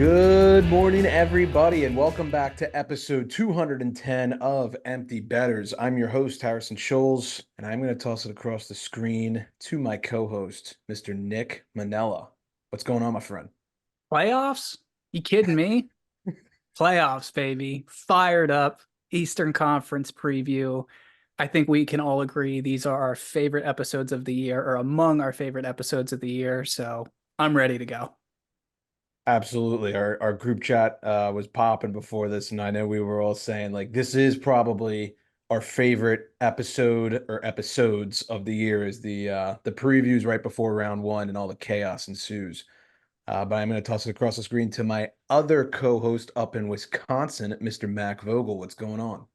Good morning, everybody, and welcome back to episode 210 of Empty Betters. I'm your host, Harrison Scholes, and I'm going to toss it across the screen to my co-host, Mr. Nick Manella. What's going on, my friend? Playoffs? You kidding me? Playoffs, baby. Fired up. Eastern Conference preview. I think we can all agree these are our favorite episodes of the year, or among our favorite episodes of the year. So I'm ready to go. Absolutely. Our group chat was popping before this, and I know we were all saying like this is probably our favorite episode or episodes of the year is the previews right before round one and all the chaos ensues. But I'm going to toss it across the screen to my other co-host up in Wisconsin, Mr. Mac Vogel. What's going on?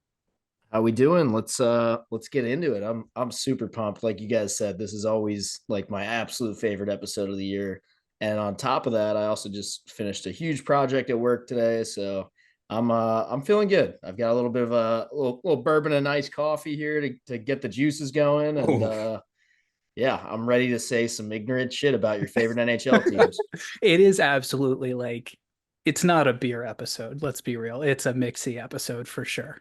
How we doing? Let's get into it. I'm super pumped. Like you guys said, this is always like my absolute favorite episode of the year. And on top of that, I also just finished a huge project at work today, so I'm feeling good. I've got a little bit of a little bourbon and iced coffee here to get the juices going, and Oh, yeah, I'm ready to say some ignorant shit about your favorite NHL teams. It is absolutely like it's not a beer episode. Let's be real. It's a mixy episode for sure.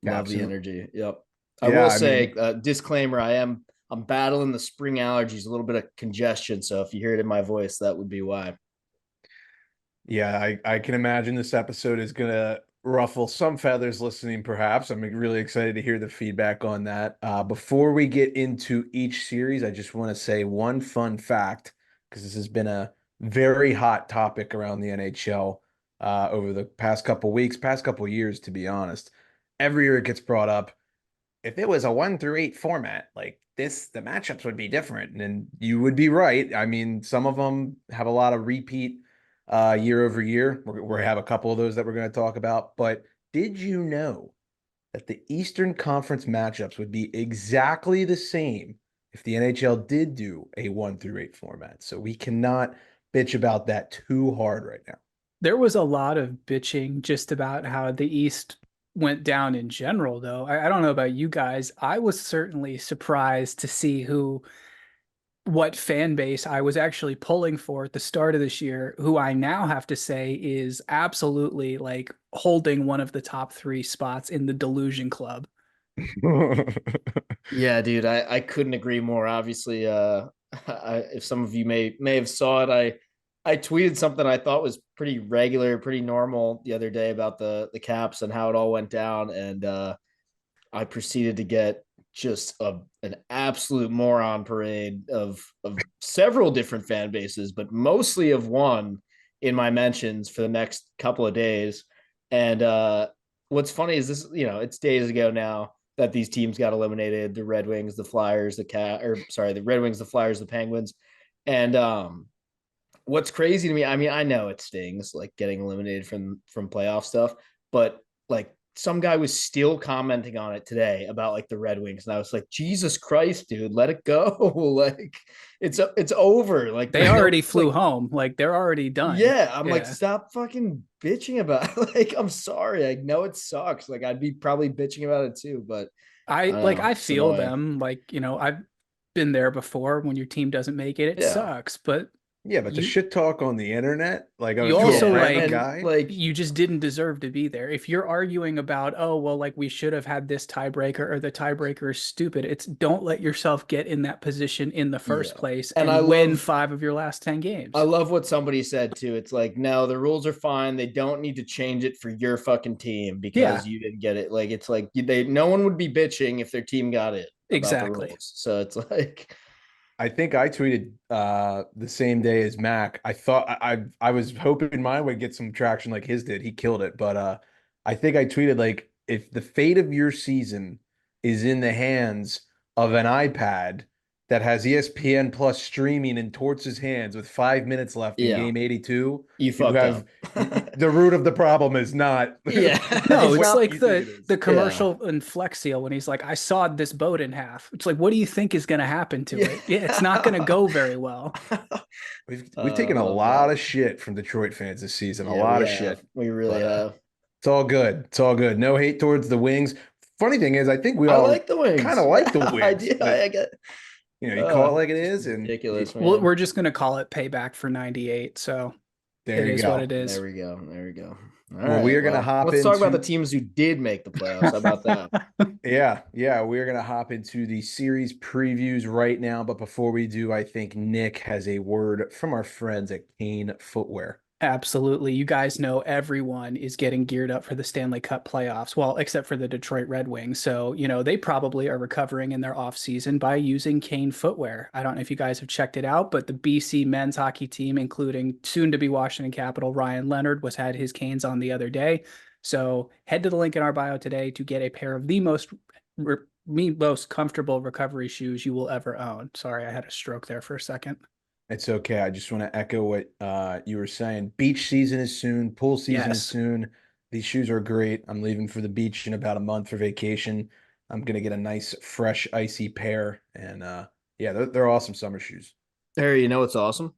Love the absolutely. energy. Yep. I Yeah, will I mean, say, disclaimer: I'm battling the spring allergies, a little bit of congestion. So if you hear it in my voice, that would be why. yeah, I can imagine this episode is gonna ruffle some feathers listening, perhaps. I'm really excited to hear the feedback on that. Before we get into each series, I just want to say one fun fact, because this has been a very hot topic around the NHL over the past couple weeks, past couple years, to be honest. Every year it gets brought up. If it was a 1 through 8 format, like this, the matchups would be different. And you would be right. I mean, some of them have a lot of repeat year over year. We have a couple of those that we're going to talk about. But did you know that the Eastern Conference matchups would be exactly the same if the NHL did do a 1 through 8 format? So we cannot bitch about that too hard right now. There was a lot of bitching just about how the East went down in general, though. I don't know about you guys. I was certainly surprised to see what fan base I was actually pulling for at the start of this year, who I now have to say is absolutely like holding one of the top three spots in the Delusion Club. Yeah, dude, I couldn't agree more. Obviously, if some of you may have saw it, I tweeted something I thought was pretty regular, pretty normal the other day about the Caps and how it all went down, and I proceeded to get just an absolute moron parade of several different fan bases, but mostly of one in my mentions for the next couple of days. And what's funny is this, it's days ago now that these teams got eliminated: the Red Wings, the Flyers, the Red Wings, the Flyers, the Penguins. And what's crazy to me, I mean, I know it stings like getting eliminated from playoff stuff, but like some guy was still commenting on it today about like the Red Wings, and I was like, Jesus Christ, dude, let it go. Like it's over. Like They there's no already flew like, home, like they're already done. yeah, I'm like, Yeah. stop fucking bitching about it. Like, I'm sorry, I know it sucks. Like I'd be probably bitching about it too, but I don't know, I it's feel annoying. them. Like, I've been there before when your team doesn't make it. It Yeah. sucks, but Yeah, but the you shit talk on the internet, like you to a also Yeah, random like and guy. like you just didn't deserve to be there. If you're arguing about, oh, well, like we should have had this tiebreaker or the tiebreaker is stupid, it's don't let yourself get in that position in the first yeah. place And and win five of your last 10 I games. love what somebody said too. It's like, no, the rules are fine. They don't need to change it for your fucking team Yeah, because you didn't get it. Like, it's like no one would be bitching if their team got it about the exactly. rules. So it's like, I think I tweeted the same day as Mac. I thought I was hoping mine would get some traction like his did. He killed it, but I think I tweeted like if the fate of your season is in the hands of an iPad that has ESPN Plus streaming in Torts' hands with 5 minutes left in yeah, game 82, you you fucked have up. the root of the problem is not Yeah, No, is it's what well, like you think it the is. yeah, commercial in Flex Seal when he's like, I sawed this boat in half. It's like, what do you think is going to happen to yeah. it? Yeah, it's not going to go very well. We've I taken a love lot that. of shit from Detroit fans this season, a Yeah, we lot of have. shit. We really But have. it's all good. It's all good. No hate towards the Wings. Funny thing is, I think we I all like the kind wings. of like the Yeah, I Wings, do. but I get. you call it like it Just is, and ridiculous, Well, man. we're just going to call it payback for 98. So There It you is what go. it is. There we go. There we go. All Well, we right. are gonna Well, hop let's talk about the into teams who did make the playoffs. How about that? yeah, we're gonna hop into the series previews right now. But before we do, I think Nick has a word from our friends at Kane Footwear. Absolutely. You guys know everyone is getting geared up for the Stanley Cup playoffs. Well, except for the Detroit Red Wings. So, they probably are recovering in their off season by using Kane Footwear. I don't know if you guys have checked it out, but the BC men's hockey team, including soon to be Washington Capital Ryan Leonard, was had his Canes on the other day. So head to the link in our bio today to get a pair of the most comfortable recovery shoes you will ever own. Sorry, I had a stroke there for a second. It's okay. I just want to echo what you were saying. Beach season is soon. Pool season is Yes. soon. These shoes are great. I'm leaving for the beach in about a month for vacation. I'm gonna get a nice, fresh, icy pair, and yeah, they're awesome summer shoes. Harry, you know what's awesome?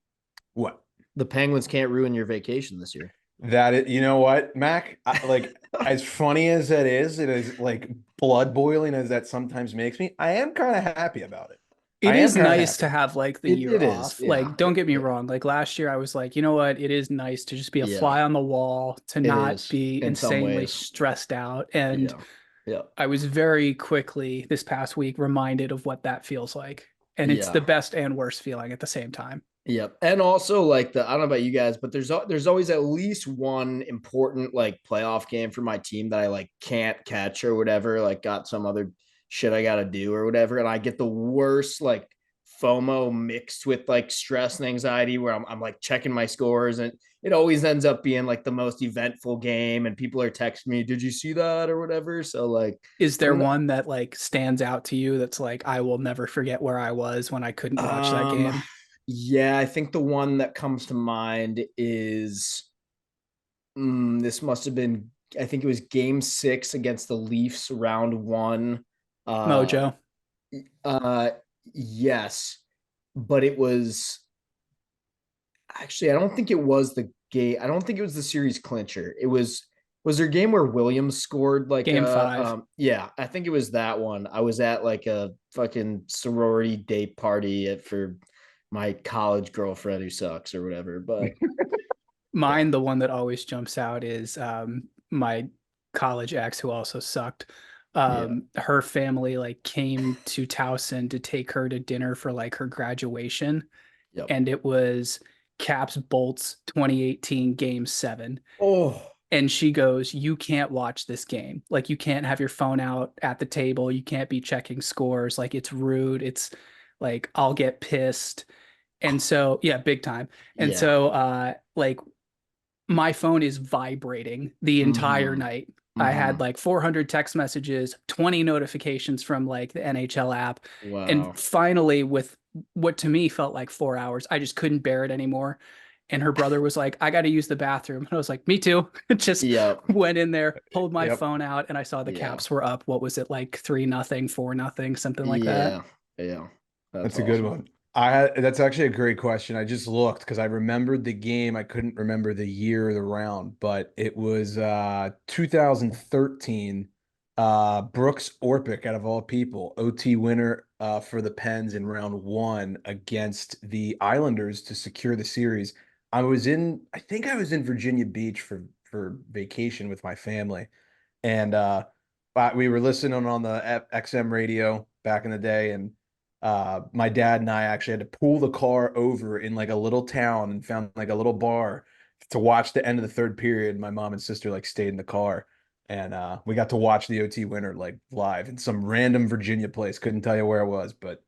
What? The Penguins can't ruin your vacation this year. You know what, Mac? Like as funny as that is, it is like blood boiling as that sometimes makes me. I am kind of happy about it. It I am is kind of nice to happy. have like the It year it is. off. Yeah. Like, don't get me Yeah. wrong. Like last year, I was like, you know what? It is nice to just be a Yeah. fly on the wall, to It not is be in some insanely ways. stressed out. And Yeah. Yeah. I was very quickly this past week reminded of what that feels like. And it's the Yeah. best and worst feeling at the same time. Yep. And also like I don't know about you guys, but there's always at least one important like playoff game for my team that I like can't catch or whatever, like got some other shit I got to do or whatever, and I get the worst like FOMO mixed with like stress and anxiety where I'm like checking my scores, and it always ends up being like the most eventful game and people are texting me, "Did you see that?" or whatever. So like Is there I'm not, one that like stands out to you that's like, I will never forget where I was when I couldn't watch that um game? yeah, I think the one that comes to mind is this must have been, I think it was game 6 against the Leafs, round 1. Uh Mojo. uh yes, but it was actually, I don't think it was the game. I don't think it was the series clincher. Was there a game where Williams scored like Game 5. yeah, I think it was that one. I was at like a fucking sorority day party for my college girlfriend who sucks or whatever. But Mine, Yeah. the one that always jumps out is my college ex who also sucked. yeah, Her family like came to Towson to take her to dinner for like her graduation, yep. and it was Caps Bolts 2018 Game 7. Oh, And she goes, "You can't watch this game. Like, you can't have your phone out at the table. You can't be checking scores. Like, it's rude. It's like, I'll get pissed." And so, yeah, big time. And yeah. so, like, my phone is vibrating the entire Mm-hmm. night. I Mm-hmm. had like 400 text messages, 20 notifications from like the NHL app. And Wow. finally, with what to me felt like 4 hours, I just couldn't bear it anymore. And her brother was like, "I got to use the bathroom." And I was like, "Me too." Just Yep. went in there, pulled my Yep. phone out, and I saw the Yeah. Caps were up. What was it, like 3-0, 4-0, something like that? Yeah. Yeah. That's That's a good awesome. one. That's actually a great question. I just looked because I remembered the game. I couldn't remember the year of the round, but it was 2013. Brooks Orpik, out of all people, OT winner for the Pens in round 1 against the Islanders to secure the series. I think I was in Virginia Beach for vacation with my family, and but we were listening on the XM radio back in the day, and my dad and I actually had to pull the car over in like a little town and found like a little bar to watch the end of the third period. My mom and sister like stayed in the car, and we got to watch the OT winner like live in some random Virginia place. Couldn't tell you where it was, but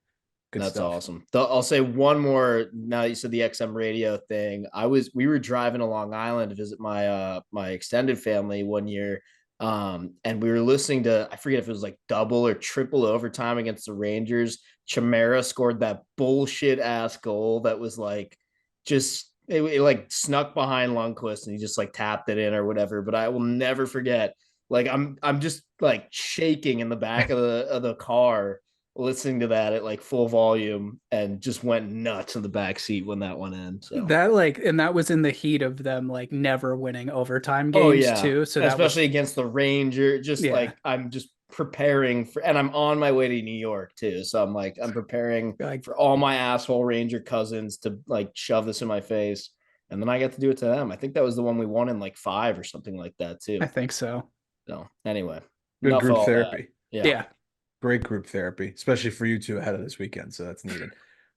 good That's stuff. awesome. I'll say one more. Now you said the XM radio thing. We were driving to Long Island to visit my extended family one year. And we were listening to, I forget if it was like double or triple overtime against the Rangers. Chimera scored that bullshit ass goal that was like just it like snuck behind Lundqvist and he just like tapped it in or whatever. But I will never forget. Like I'm just like shaking in the back of the car listening to that at like full volume and just went nuts in the back seat when that went in. So, That like, and that was in the heat of them like never winning overtime oh games yeah, too. So that especially was, against the Ranger. Just yeah, like I'm just preparing for, and I'm on my way to New York too. So I'm like I'm preparing like for all my asshole Ranger cousins to like shove this in my face. and then I got to do it to them. I think that was the one we won in like 5 or something like that I too. think so. So anyway, Good enough of group all that. therapy. Yeah. Yeah. Great group therapy, especially for you two ahead of this weekend. So that's needed.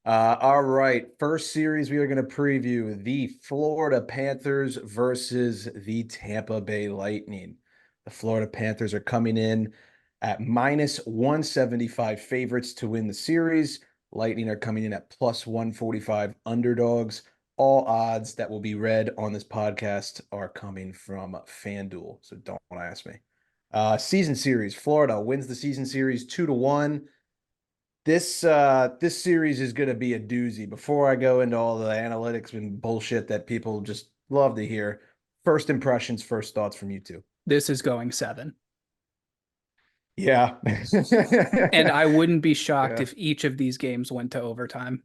All right. First series, we are going to preview the Florida Panthers versus the Tampa Bay Lightning. The Florida Panthers are coming in at minus 175 favorites to win the series. Lightning are coming in at plus 145 underdogs. All odds that will be read on this podcast are coming from FanDuel. So don't ask me. Season series, Florida wins the season series 2-1. This series is going to be a doozy. Before I go into all the analytics and bullshit that people just love to hear, first impressions, first thoughts from you two. This is going 7. Yeah. And I wouldn't be shocked Yeah. if each of these games went to overtime.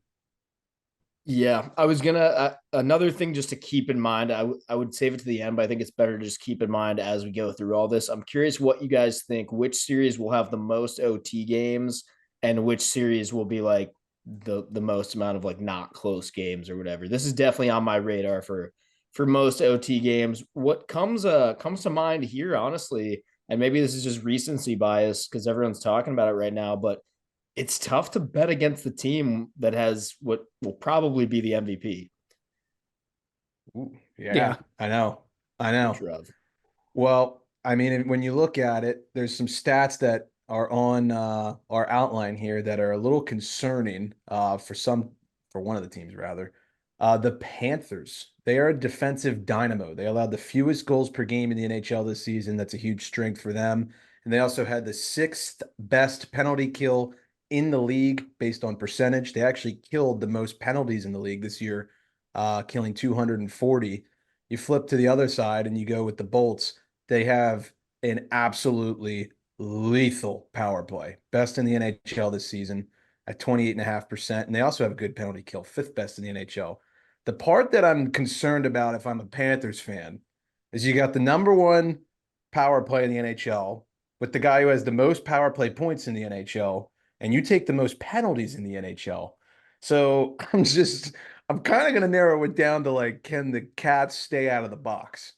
Yeah, I was gonna another thing just to keep in mind. I would save it to the end, but I think it's better to just keep in mind as we go through all this. I'm curious what you guys think. Which series will have the most OT games, and which series will be like the most amount of like not close games or whatever. This is definitely on my radar for most OT games. What comes to mind here, honestly, and maybe this is just recency bias because everyone's talking about it right now, but it's tough to bet against the team that has what will probably be the MVP. Ooh, Yeah. yeah, I know. I know. Kucherov. Well, I mean, when you look at it, there's some stats that are on our outline here that are a little concerning for one of the teams rather. The Panthers, they are a defensive dynamo. They allowed the fewest goals per game in the NHL this season. That's a huge strength for them. And they also had the 6th best penalty kill in the league based on percentage. They actually killed the most penalties in the league this year, killing 240. You flip to the other side and you go with the Bolts. They have an absolutely lethal power play, best in the NHL this season at 28.5%. And they also have a good penalty kill, 5th best in the NHL. The part that I'm concerned about if I'm a Panthers fan is you got the number one power play in the NHL with the guy who has the most power play points in the NHL, and you take the most penalties in the NHL. So I'm kind of going to narrow it down to like, can the Cats stay out of the box?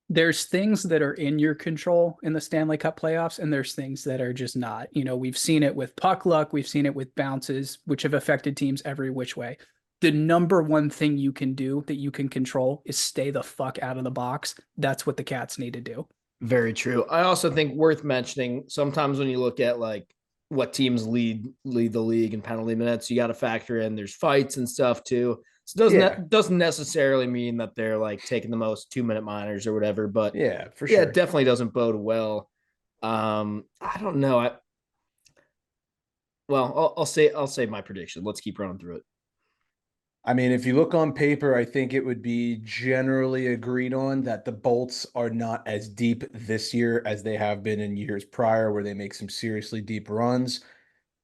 There's things that are in your control in the Stanley Cup playoffs, and there's things that are just not. We've seen it with puck luck, we've seen it with bounces, which have affected teams every which way. The number one thing you can do that you can control is stay the fuck out of the box. That's what the Cats need to do. Very true. I also think worth mentioning sometimes when you look at like what teams lead the league in penalty minutes, you got to factor in there's fights and stuff too. So Yeah, doesn't necessarily mean that they're like taking the most 2 minute minors or whatever, but yeah, for yeah, sure. it definitely doesn't bode well. I don't know. I'll say my prediction. Let's keep running through it. I mean, if you look on paper, I think it would be generally agreed on that the Bolts are not as deep this year as they have been in years prior, where they make some seriously deep runs.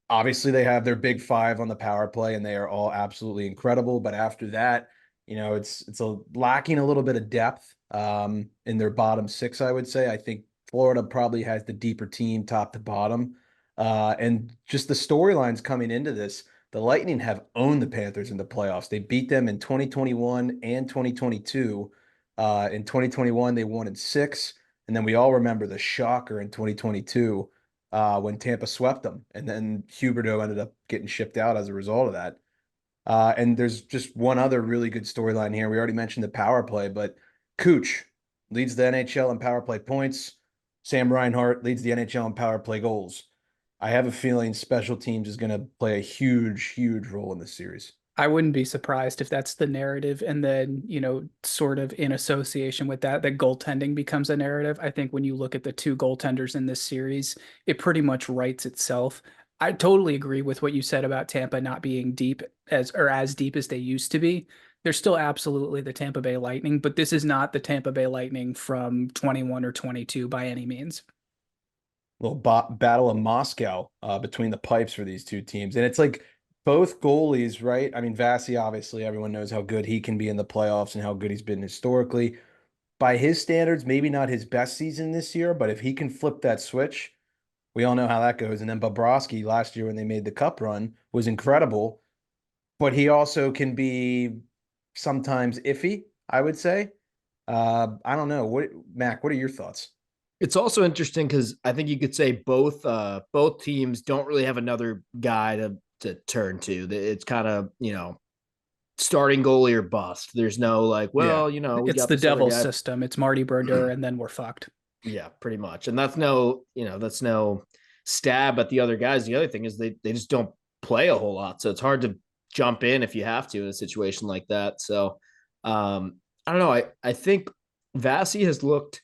Obviously, they have their big five on the power play, and they are all absolutely incredible. But after that, it's lacking a little bit of depth in their bottom six, I would say. I think Florida probably has the deeper team, top to bottom, and just the storylines coming into this. The Lightning have owned the Panthers in the playoffs. They beat them in 2021 and 2022. In 2021, they won in 6, and then we all remember the shocker in 2022 when Tampa swept them. And then Huberdeau ended up getting shipped out as a result of that. And there's just one other really good storyline here. We already mentioned the power play, but Cooch leads the NHL in power play points. Sam Reinhart leads the NHL in power play goals. I have a feeling special teams is going to play a huge, huge role in this series. I wouldn't be surprised if that's the narrative. And then, sort of in association with that, that goaltending becomes a narrative. I think when you look at the two goaltenders in this series, it pretty much writes itself. I totally agree with what you said about Tampa not being deep as deep as they used to be. They're still absolutely the Tampa Bay Lightning, but this is not the Tampa Bay Lightning from 21 or 22 by any means. Little battle of Moscow between the pipes for these two teams. And it's like both goalies, right? I mean, Vasi, obviously, everyone knows how good he can be in the playoffs and how good he's been historically. By his standards, maybe not his best season this year, but if he can flip that switch, we all know how that goes. And then Bobrovsky last year when they made the cup run was incredible, but he also can be sometimes iffy. I would say. I don't know. Mac, what are your thoughts? It's also interesting because I think you could say both teams don't really have another guy to turn to. It's kind of, starting goalie or bust. There's no like, Yeah. well, we It's got the this other devil's guy. system. It's Marty Brodeur, and then we're fucked. Yeah, pretty much. And that's no stab at the other guys. The other thing is they just don't play a whole lot. So it's hard to jump in if you have to in a situation like that. So I don't know. I think Vasi has looked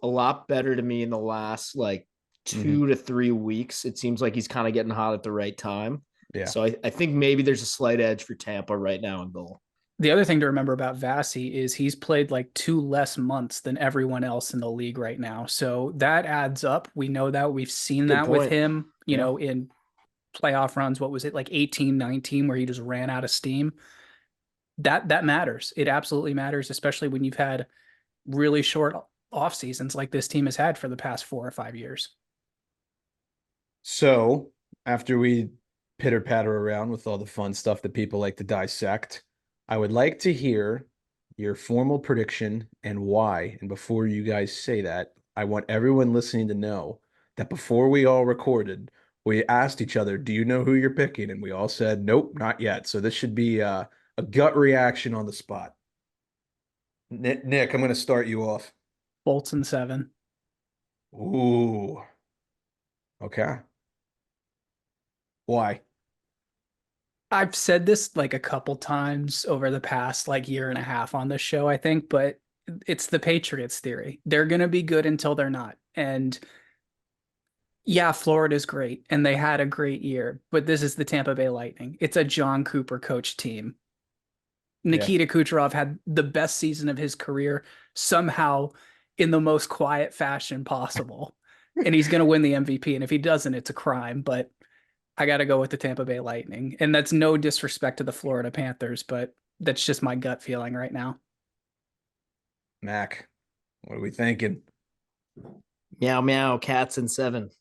a lot better to me in the last like Hmm. 2 to 3 weeks. It seems like he's kind of getting hot at the right time. Yeah. So I think maybe there's a slight edge for Tampa right now in goal. The other thing to remember about Vasi is he's played like 2 less months than everyone else in the league right now. So that adds up. We know that. We've seen Good that with point. him, Yeah. in playoff runs. What was it, like 18, 19, where he just ran out of steam? That matters. It absolutely matters, especially when you've had really short off seasons like this team has had for the past 4 or 5 years. So after we pitter patter around with all the fun stuff that people like to dissect, I would like to hear your formal prediction and why. And before you guys say that, I want everyone listening to know that before we all recorded, we asked each other, "Do you know who you're picking?" And we all said, "Nope, not yet." So this should be a gut reaction on the spot. Nick, I'm going to start you off. Bolts and 7. Ooh, okay. Why? I've said this like a couple times over the past like year and a half on this show, I think, but it's the Patriots theory. They're going to be good until they're not. And yeah, Florida's great and they had a great year, but this is the Tampa Bay Lightning. It's a John Cooper coach team. Yeah. Nikita Kucherov had the best season of his career somehow in the most quiet fashion possible. And he's going to win the MVP. And if he doesn't, it's a crime. But I got to go with the Tampa Bay Lightning. And that's no disrespect to the Florida Panthers, but that's just my gut feeling right now. Mac, what are we thinking? Meow meow, cats and 7.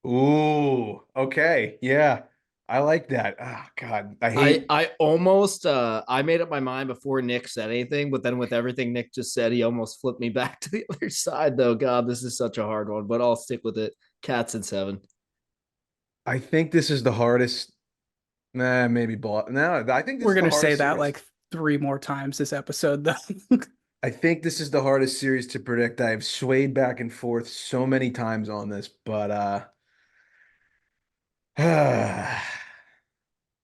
Ooh, okay. Yeah. I like that. Oh God. I I hate I almost I made up my mind before Nick said anything, but then with everything Nick just said, he almost flipped me back to the other side though. God, this is such a hard one, but I'll stick with it. Cats and 7. I think this is the hardest. Nah, maybe ball. No, I think this We're is going the to say hardest that series. like 3 more times this episode, though. I think this is the hardest series to predict. I've swayed back and forth so many times on this, but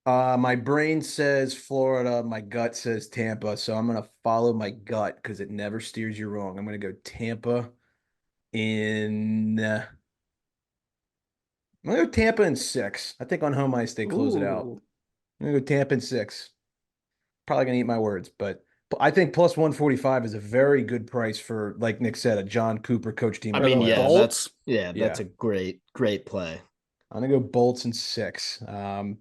my brain says Florida, my gut says Tampa, so I'm gonna follow my gut because it never steers you wrong. I'm gonna go Tampa in. I'm gonna go Tampa in 6. I think on home ice they close it out. Ooh. I'm gonna go Tampa in 6. Probably gonna eat my words, but I think plus 145 is a very good price for, like Nick said, a John Cooper coach team I in the For mean, the yeah, playoffs. Bolts, that's Yeah, a great play. I'm gonna go Bolts in 6.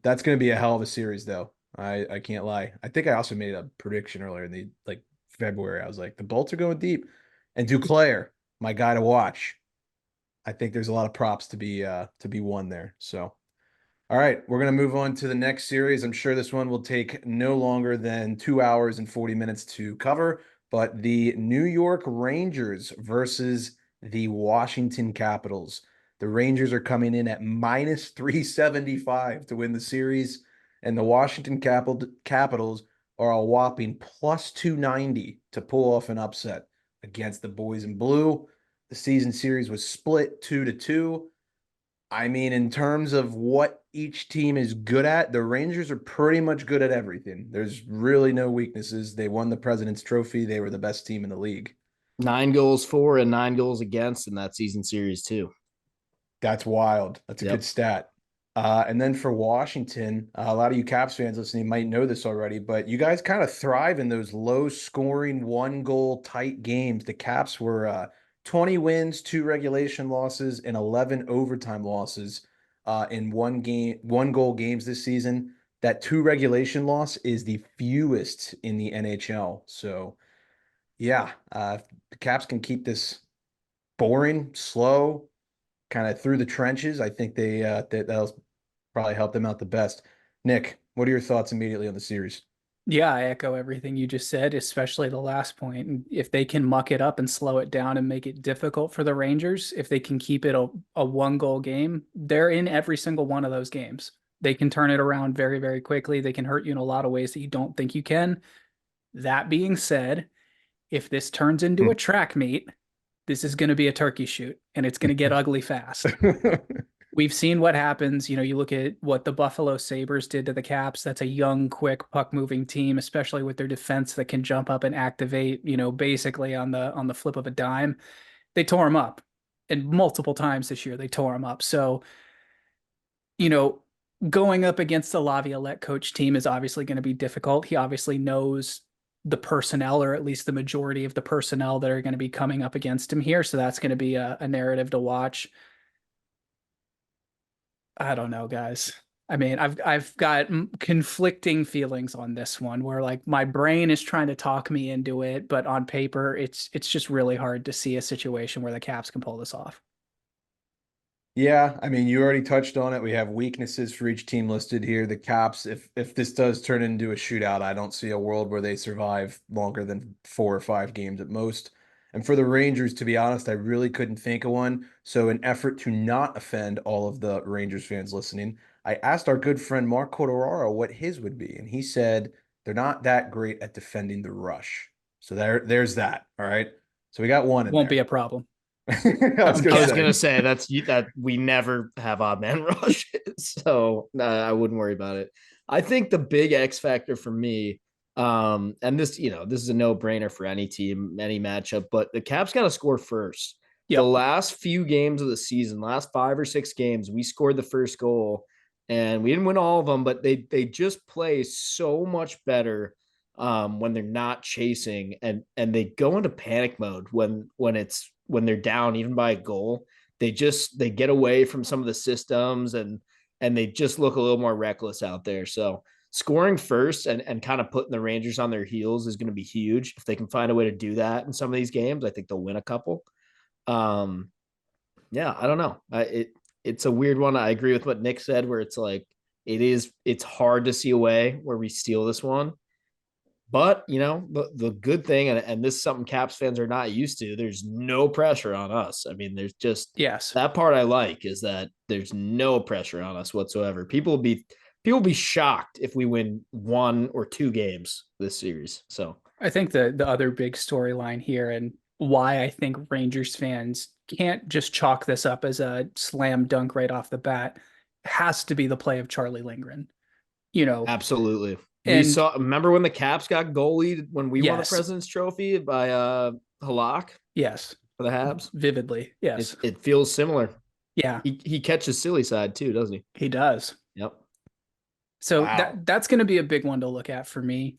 That's gonna be a hell of a series, though. I can't lie. I think I also made a prediction earlier in the like February. I was like, the Bolts are going deep, and Duclair, my guy to watch. I think there's a lot of props to be won there. So. All right, we're going to move on to the next series. I'm sure this one will take no longer than 2 hours and 40 minutes to cover, but the New York Rangers versus the Washington Capitals. The Rangers are coming in at minus 375 to win the series, and the Washington Capitals are a whopping plus 290 to pull off an upset against the boys in blue. The season series was split 2-2. I mean, in terms of what each team is good at, the Rangers are pretty much good at everything. There's really no weaknesses. They won the President's Trophy. They were the best team in the league. 9 goals for and 9 goals against in that season series too. That's wild. That's a good Yep. stat. And then for Washington, a lot of you Caps fans listening might know this already, but you guys kind of thrive in those low scoring, one goal tight games. The Caps were 20 wins, 2 regulation losses, and 11 overtime losses in one goal games this season. That 2 regulation loss is the fewest in the NHL. So, yeah, the Caps can keep this boring, slow, kind of through the trenches. I think that'll probably help them out the best. Nick, what are your thoughts immediately on the series? Yeah, I echo everything you just said, especially the last point. And if they can muck it up and slow it down and make it difficult for the Rangers, if they can keep it a one goal game, they're in every single one of those games. They can turn it around very, very quickly. They can hurt you in a lot of ways that you don't think you can. That being said, if this turns into a track meet, this is going to be a turkey shoot and it's going to get ugly fast. We've seen what happens. You look at what the Buffalo Sabres did to the Caps. That's a young, quick, puck-moving team, especially with their defense that can jump up and activate, basically on the flip of a dime. They tore them up. And multiple times this year they tore them up. So, you know, going up against the Laviolette coach team is obviously going to be difficult. He obviously knows the personnel, or at least the majority of the personnel that are going to be coming up against him here. So that's going to be a narrative to watch. I don't know, guys. I mean, I've got conflicting feelings on this one where like my brain is trying to talk me into it, but on paper it's just really hard to see a situation where the Caps can pull this off. Yeah, I mean, you already touched on it. We have weaknesses for each team listed here. The Caps, if this does turn into a shootout, I don't see a world where they survive longer than 4 or 5 games at most. And for the Rangers, to be honest, I really couldn't think of one. So, in effort to not offend all of the Rangers fans listening, I asked our good friend Mark Cordoraro what his would be, and he said they're not that great at defending the rush. So there's that. All right. So we got one in Won't be there. a problem. I was I'm gonna I was say. kidding. gonna say that we never have odd man rushes, so I wouldn't worry about it. I think the big X factor for me, and this is a no brainer for any team, any matchup, but the Caps got to score first. The Yep. last few games of the season, last 5 or 6 games, we scored the first goal, and we didn't win all of them, but they just play so much better when they're not chasing, and they go into panic mode when they're down even by a goal. They get away from some of the systems, and they just look a little more reckless out there. So scoring first and kind of putting the Rangers on their heels is going to be huge. If they can find a way to do that in some of these games, I think they'll win a couple. Um, yeah, I don't know. It's a weird one. I agree with what Nick said, where it's like it's hard to see a way where we steal this one. But the good thing, and this is something Caps fans are not used to. There's no pressure on us. I mean, there's just Yes. that part I like is that there's no pressure on us whatsoever. People will be shocked if we win 1 or 2 games this series. So I think the other big storyline here and why I think Rangers fans can't just chalk this up as a slam dunk right off the bat has to be the play of Charlie Lindgren. You know, absolutely, we and saw. Remember when the Caps got goalied when we won the yes, President's Trophy by Halak yes, for the Habs? vividly, yes, It feels similar. yeah, He catches silly side too, doesn't he? he does. Yep. So Wow. that's going to be a big one to look at for me.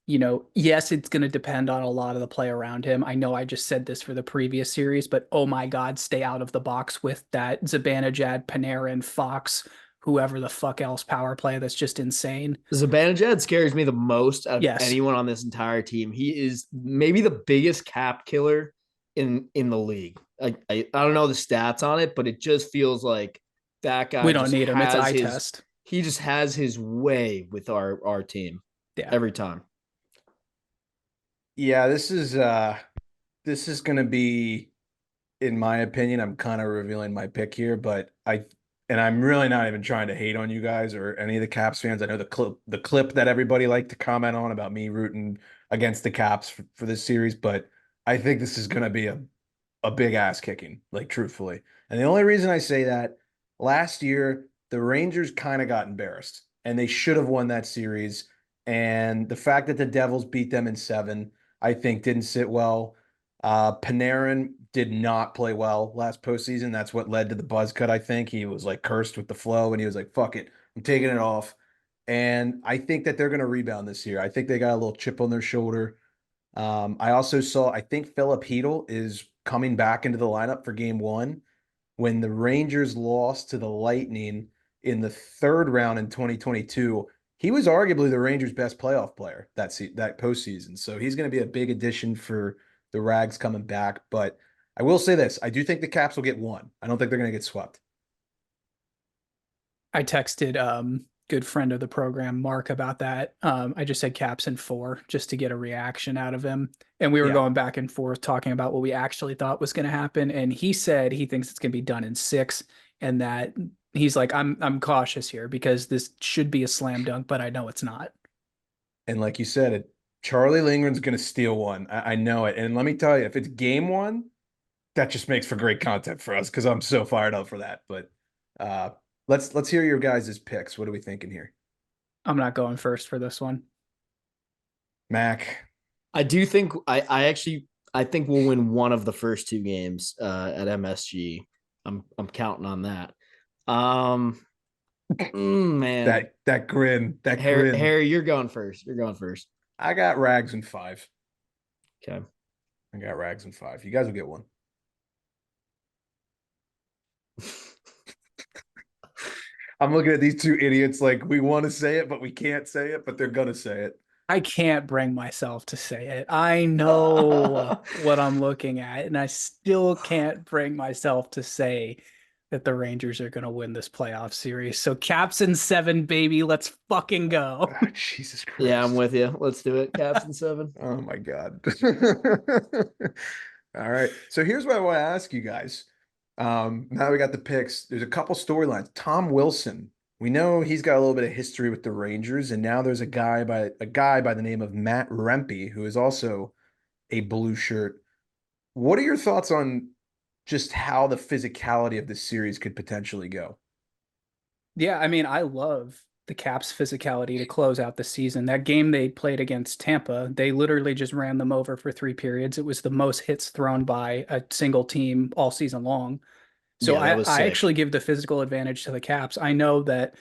Yes, it's going to depend on a lot of the play around him. I know I just said this for the previous series, but oh my God, stay out of the box with that Zibanejad, Panarin, Fox, whoever the fuck else power play. That's just insane. Zibanejad scares me the most out of Yes, anyone on this entire team. He is maybe the biggest cap killer in the league. I don't know the stats on it, but it just feels like that we guy don't just need him. It's has eye his test. he just has his way with our team Yeah, every time. Yeah, this is gonna be, in my opinion, I'm kind of revealing my pick here, but I'm really not even trying to hate on you guys or any of the Caps fans. I know the clip that everybody liked to comment on about me rooting against the Caps for this series, but I think this is gonna be a big ass kicking, like truthfully. And the only reason I say that, last year the Rangers kind of got embarrassed and they should have won that series. And the fact that the Devils beat them in 7, I think didn't sit well. Panarin did not play well last postseason. That's what led to the buzz cut. I think he was like cursed with the flow and he was like, fuck it, I'm taking it off. And I think that they're going to rebound this year. I think they got a little chip on their shoulder. I also saw, I think Philip Hedl is coming back into the lineup for game 1 when the Rangers lost to the Lightning in the third round in 2022. He was arguably the Rangers' best playoff player that postseason. So he's going to be a big addition for the Rags coming back. But I will say this: I do think the Caps will get one. I don't think they're going to get swept. I texted good friend of the program, Mark, about that. I just said Caps in 4 just to get a reaction out of him. And we were Yeah. going back and forth talking about what we actually thought was going to happen. And he said he thinks it's going to be done in 6, and that he's like, I'm cautious here because this should be a slam dunk, but I know it's not. And like you said, Charlie Lindgren's going to steal one. I know it. And let me tell you, if it's game 1, that just makes for great content for us because I'm so fired up for that. But uh, let's hear your guys' picks. What are we thinking here? I'm not going first for this one. Mac. I do think I think we'll win one of the first 2 games at MSG. I'm counting on that. Man, That grin, that grin. Harry, you're going first. You're going first. I got Rags in 5. Okay. I got Rags in 5. You guys will get one. I'm looking at these 2 idiots like we want to say it, but we can't say it, but they're gonna say it. I can't bring myself to say it. I know what I'm looking at, and I still can't bring myself to say that the Rangers are going to win this playoff series. So Caps in 7, baby. Let's fucking go. Oh, Jesus Christ. Yeah, I'm with you. Let's do it. Caps in 7. Oh my God. All right. So here's what I want to ask you guys. Now we got the picks. There's a couple storylines. Tom Wilson. We know he's got a little bit of history with the Rangers, and now there's a guy by the name of Matt Rempe, who is also a blue shirt. What are your thoughts on just how the physicality of this series could potentially go? Yeah, I mean, I love the Caps' physicality to close out the season. That game they played against Tampa, they literally just ran them over for 3 periods. It was the most hits thrown by a single team all season long. So Yeah, that was I sick. actually give the physical advantage to the Caps. I know that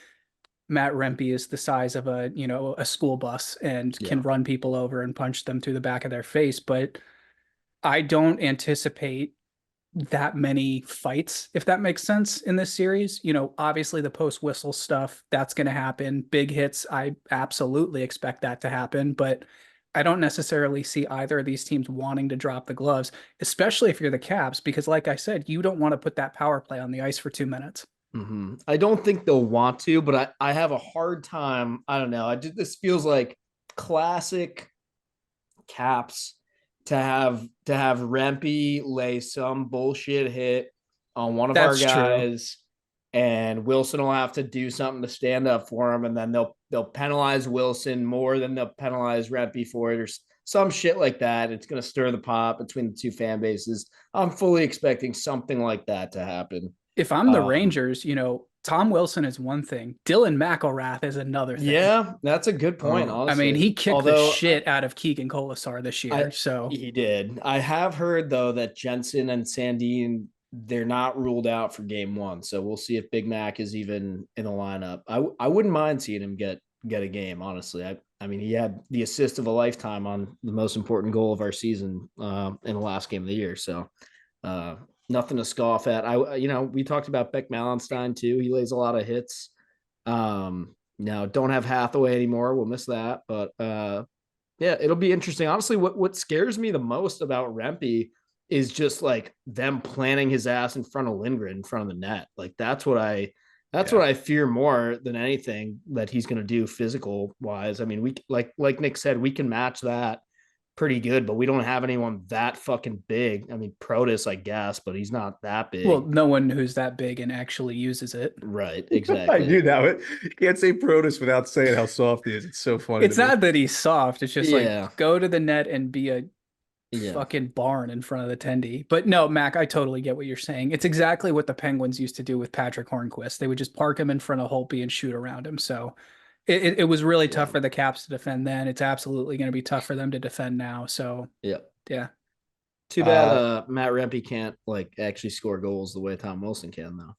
Matt Rempe is the size of a school bus and can Yeah. run people over and punch them through the back of their face, but I don't anticipate that many fights, if that makes sense, in this series. Obviously the post whistle stuff, that's going to happen. Big hits, I absolutely expect that to happen, but I don't necessarily see either of these teams wanting to drop the gloves, especially if you're the Caps, because like I said, you don't want to put that power play on the ice for 2 minutes. I don't think they'll want to, but I have a hard time. I don't know. This feels like classic Caps to have Rempe lay some bullshit hit on one of our That's true. guys, and Wilson will have to do something to stand up for him, and then they'll penalize Wilson more than they'll penalize Rempe for it, or some shit like that. It's going to stir the pot between the 2 fan bases. I'm fully expecting something like that to happen. If I'm the Rangers, Tom Wilson is one thing. Dylan McElrath is another thing. Yeah, that's a good point, I mean, honestly. he kicked the Although shit out of Keegan Colasar this year. So he did. I have heard though that Jensen and Sandin, they're not ruled out for game 1. So we'll see if Big Mac is even in the lineup. I wouldn't mind seeing him get a game, honestly. I mean, he had the assist of a lifetime on the most important goal of our season in the last game of the year. So nothing to scoff at. We talked about Beck Malenstein too. He lays a lot of hits. Now don't have Hathaway anymore. We'll miss that, but yeah, it'll be interesting. Honestly, what scares me the most about Rempe is just like them planning his ass in front of Lindgren, in front of the net. Like that's what I fear more than anything that he's going to do physical wise. I mean, we like Nick said, we can match that pretty good, but we don't have anyone that fucking big. I mean, Protus, I guess, but he's not that big. well, no one who's that big and actually uses it. Right, I exactly. do that. You can't say Protus without saying how soft he is. It's so funny. It's not that he's soft. It's just Yeah. like go to the net and be a Yeah. fucking barn in front of the tendy. But no, Mac, I totally get what you're saying. It's exactly what the Penguins used to do with Patrick Hornquist. They would just park him in front of Holtby and shoot around him. So it was really tough for the Caps to defend then. It's absolutely going to be tough for them to defend now. So yeah. Too bad Matt Rempe can't like actually score goals the way Tom Wilson can though.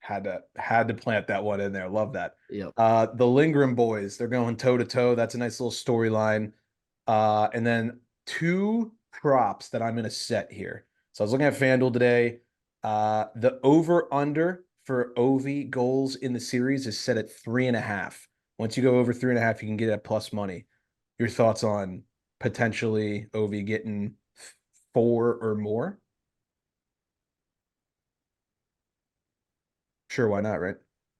Had to plant that one in there. Love that. Yep. The Lindgren boys, they're going toe to toe. That's a nice little storyline. And then 2 props that I'm going to set here. So I was looking at FanDuel today. The over under for Ovi goals in the series is set at 3.5. Once you go over 3.5, you can get at plus money. Your thoughts on potentially Ovi getting 4 or more? Sure, why not, right?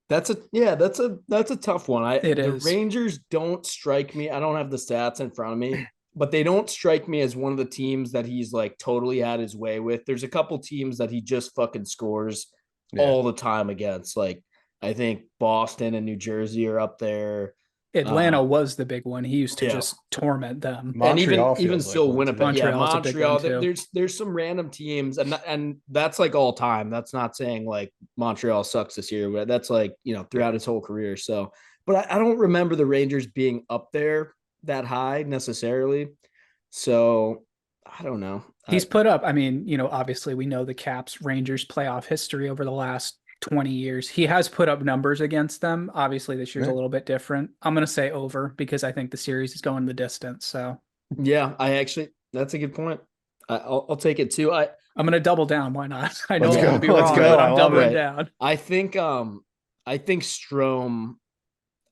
That's a tough one. It The is. Rangers don't strike me. I don't have the stats in front of me, but they don't strike me as one of the teams that he's like totally had his way with. There's a couple teams that he just fucking scores Yeah. all the time against. Like I think Boston and New Jersey are up there. Atlanta Uh, was the big one. He used to yeah, just torment them. and even Montreal even feels like still one Winnipeg, too. yeah, Montreal's a big one Montreal. too. There's some random teams, and that's like all time. That's not saying like Montreal sucks this year, but that's like Yeah. throughout his whole career. So, but I don't remember the Rangers being up there that high necessarily. So I don't know. He's put up, I mean, obviously we know the Caps Rangers playoff history over the last 20 years. He has put up numbers against them. Obviously, this year's a Yeah. little bit different. I'm going to say over because I think the series is going the distance. So Yeah, I actually that's a good point. I'll take it too. I'm going to double down. Why not? I know Let's I'm Yeah, going go. to be Let's wrong, go. but I I'm love doubling it. right. down. I think I think Strom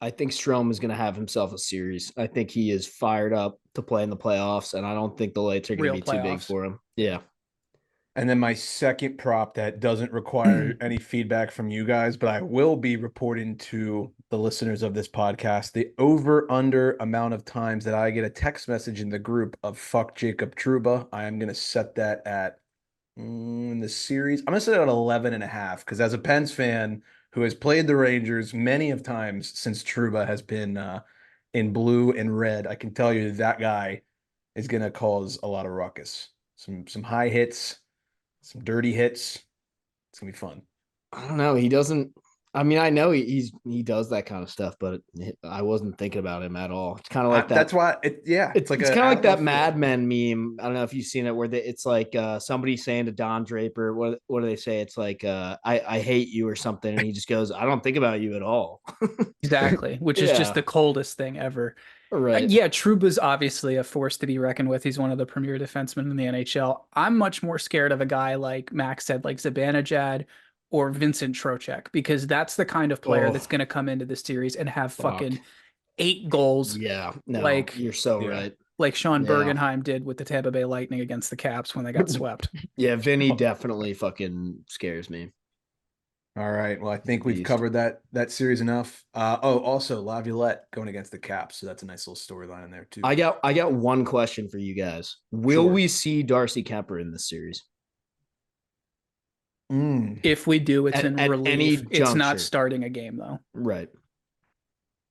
I think Strom is going to have himself a series. I think he is fired up to play in the playoffs, and I don't think the lights are going to Real be too big playoffs. for him. Yeah. And then my second prop that doesn't require any feedback from you guys, but I will be reporting to the listeners of this podcast the over under amount of times that I get a text message in the group of fuck Jacob Truba. I am going to set that at in the series. I'm going to set it at 11 and a half because as a Pens fan who has played the Rangers many of times since Truba has been in blue and red, I can tell you that guy is going to cause a lot of ruckus. Some high hits, some dirty hits. It's gonna be fun. I don't know. He doesn't. I mean, I know he does that kind of stuff, but I wasn't thinking about him at all. It's kind of like that. That's why it's like It's a kind of out like of that left field. Mad Men meme. I don't know if you've seen it, where it's like somebody saying to Don Draper, what do they say? It's like I hate you or something, and he just goes, I don't think about you at all. Exactly, which is just Yeah. the coldest thing ever. Right. Yeah, Trouba's obviously a force to be reckoned with. He's one of the premier defensemen in the NHL. I'm much more scared of a guy like Max said, like Zibanejad or Vincent Trocheck, because that's the kind of player Oh that's going to come into the series and have fuck. fucking 8 goals, Yeah. No, like you're so Yeah. right. Sean Yeah. Bergenheim did with the Tampa Bay Lightning against the Caps when they got swept. Yeah, Vinny definitely fucking scares me. All right. Well, I He's a think we've beast. covered that series enough. Also Laviolette going against the Caps, so that's a nice little storyline in there too. I got one question for you guys. Will Sure. we see Darcy Kemper in this series Mm, If we do, it's in at any relief. It's not juncture? starting a game though. Right.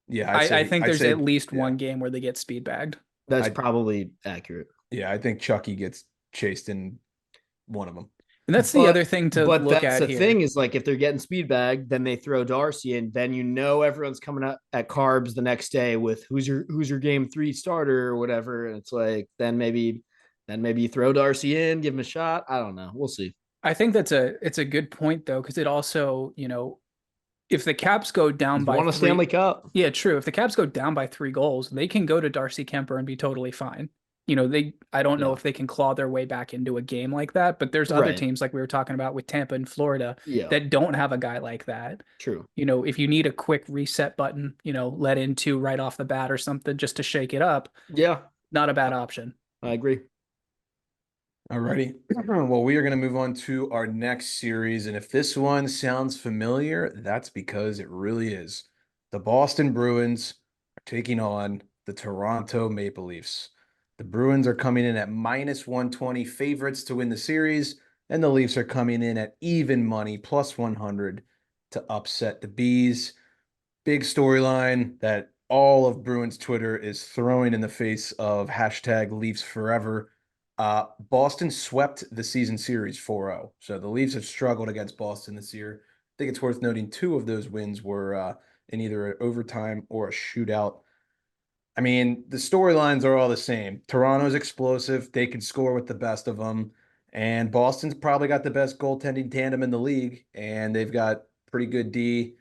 yeah, I think I'd there's say at least yeah. one game where they get speed bagged. That's I probably accurate. yeah, I think Chucky gets chased in one of them. And that's the But other thing to but look that's at the here. thing is like if they're getting speed bagged, then they throw Darcy in, then everyone's coming up at carbs the next day with who's your game 3 starter or whatever. And it's like then maybe you throw Darcy in, give him a shot. I don't know. We'll see. I think it's a good point though, because it also, if the Caps go down He's by won a Stanley three, Cup. yeah, true. If the Caps go down by 3 goals, they can go to Darcy Kemper and be totally fine. I don't know Yeah. if they can claw their way back into a game like that, but there's other Right. teams like we were talking about with Tampa and Florida Yeah. that don't have a guy like that. True. If you need a quick reset button, let into right off the bat or something just to shake it up, Yeah. not a bad option. I agree. Alrighty. Well, we are going to move on to our next series. And if this one sounds familiar, that's because it really is. The Boston Bruins are taking on the Toronto Maple Leafs. The Bruins are coming in at minus 120 favorites to win the series, and the Leafs are coming in at even money, plus 100 to upset the Bees. Big storyline that all of Bruins Twitter is throwing in the face of hashtag Leafs forever. Boston swept the season series 4-0. So the Leafs have struggled against Boston this year. I think it's worth noting 2 of those wins were in either an overtime or a shootout. I mean, the storylines are all the same. Toronto's explosive. They can score with the best of them. And Boston's probably got the best goaltending tandem in the league, and they've got pretty good D.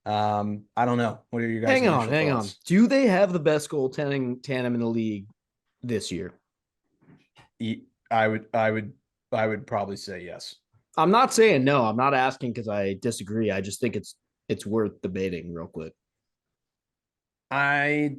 I don't know. What are your guys' Hang on, initial hang on. thoughts? Do they have the best goaltending tandem in the league this year? I would, I would, I would probably say yes. I'm not saying no. I'm not asking because I disagree. I just think it's worth debating real quick. I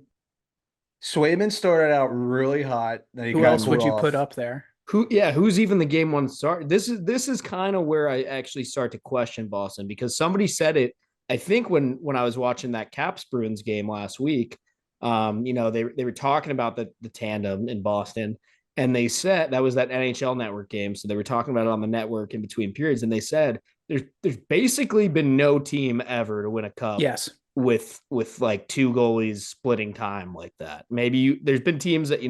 Swayman started out really hot. Then he Who kind of else cooled would you put off. up there? Who's even the game one start? This is kind of where I actually start to question Boston because somebody said it I think when I was watching that Caps Bruins game last week, they were talking about the tandem in Boston, and they said that was that NHL Network game. So they were talking about it on the network in between periods, and they said there's basically been no team ever to win a cup Yes. with like two goalies splitting time like that. Maybe there's been teams that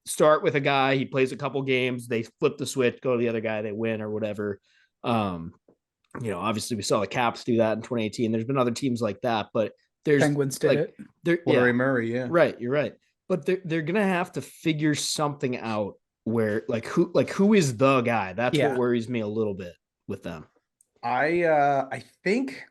start with a guy, he plays a couple games, they flip the switch, go to the other guy, they win or whatever. Obviously we saw the Caps do that in 2018. There's been other teams like that, but there's Penguins did it. Larry Murray, yeah. Right, you're right. But they're gonna have to figure something out where who is the guy? That's what worries me a little bit with them. I think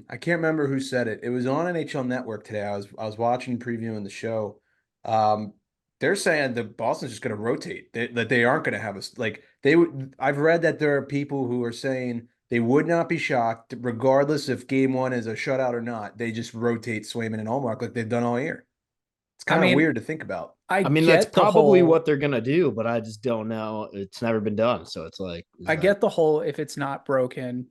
I can't remember who said it. It was on NHL Network today. I was watching previewing the show. They're saying that Boston's just going to rotate. That they aren't going to have us like they would. I've read that there are people who are saying they would not be shocked, regardless if game one is a shutout or not. They just rotate Swayman and Hallmark like they've done all year. It's kind of weird to think about. I mean, that's probably what they're gonna do, but I just don't know. It's never been done, so it's like I get the whole if it's not broken,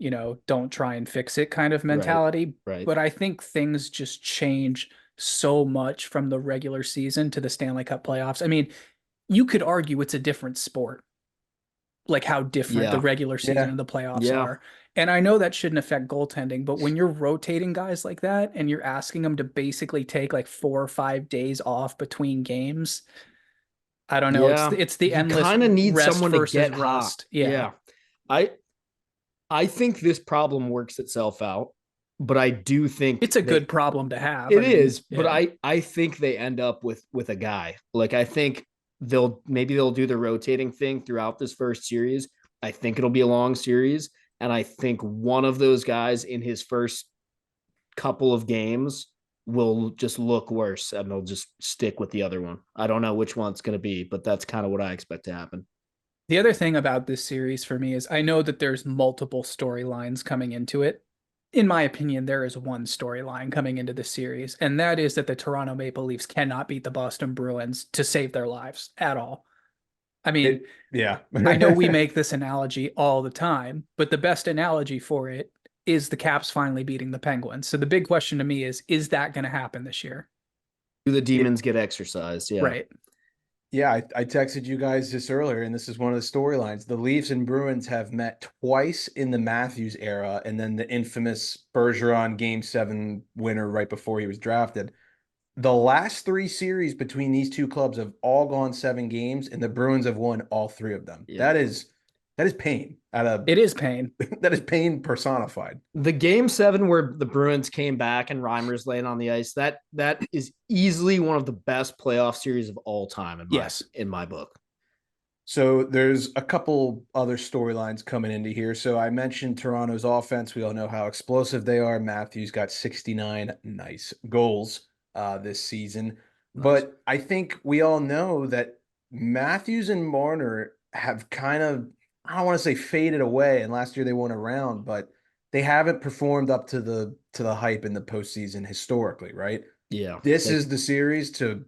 don't try and fix it kind of mentality. Right. But I think things just change so much from the regular season to the Stanley Cup playoffs. I mean, you could argue it's a different sport, like how different the regular season and the playoffs are. And I know that shouldn't affect goaltending, but when you're rotating guys like that and you're asking them to basically take like 4 or 5 days off between games, I don't know. It's the endless kind of need rest someone versus to get rust. hot. Yeah. I think this problem works itself out, but I do think it's a good problem to have. It is, but I think they end up with a guy. Like I think they'll do the rotating thing throughout this first series. I think it'll be a long series. And I think one of those guys in his first couple of games will just look worse and they'll just stick with the other one. I don't know which one it's going to be, but that's kind of what I expect to happen. The other thing about this series for me is I know that there's multiple storylines coming into it. In my opinion, there is one storyline coming into the series, and that is that the Toronto Maple Leafs cannot beat the Boston Bruins to save their lives at all. I mean, I know we make this analogy all the time, but the best analogy for it is the Caps finally beating the Penguins. So the big question to me is that going to happen this year? Do the demons get exercised? Yeah. Right. Yeah, I texted you guys this earlier, and this is one of the storylines. The Leafs and Bruins have met twice in the Matthews era, and then the infamous Bergeron Game 7 winner right before he was drafted. The last 3 series between these two clubs have all gone 7 games, and the Bruins have won all 3 of them. Yeah. That is pain. It is pain. That is pain personified. The Game 7 where the Bruins came back and Reimer's laying on the ice, that is easily one of the best playoff series of all time in my book. So there's a couple other storylines coming into here. So I mentioned Toronto's offense. We all know how explosive they are. Matthews got 69 nice goals this season. Nice. But I think we all know that Matthews and Marner have kind of, I don't want to say faded away. And last year they won a round, but they haven't performed up to the hype in the postseason historically, right? Yeah. This is the series to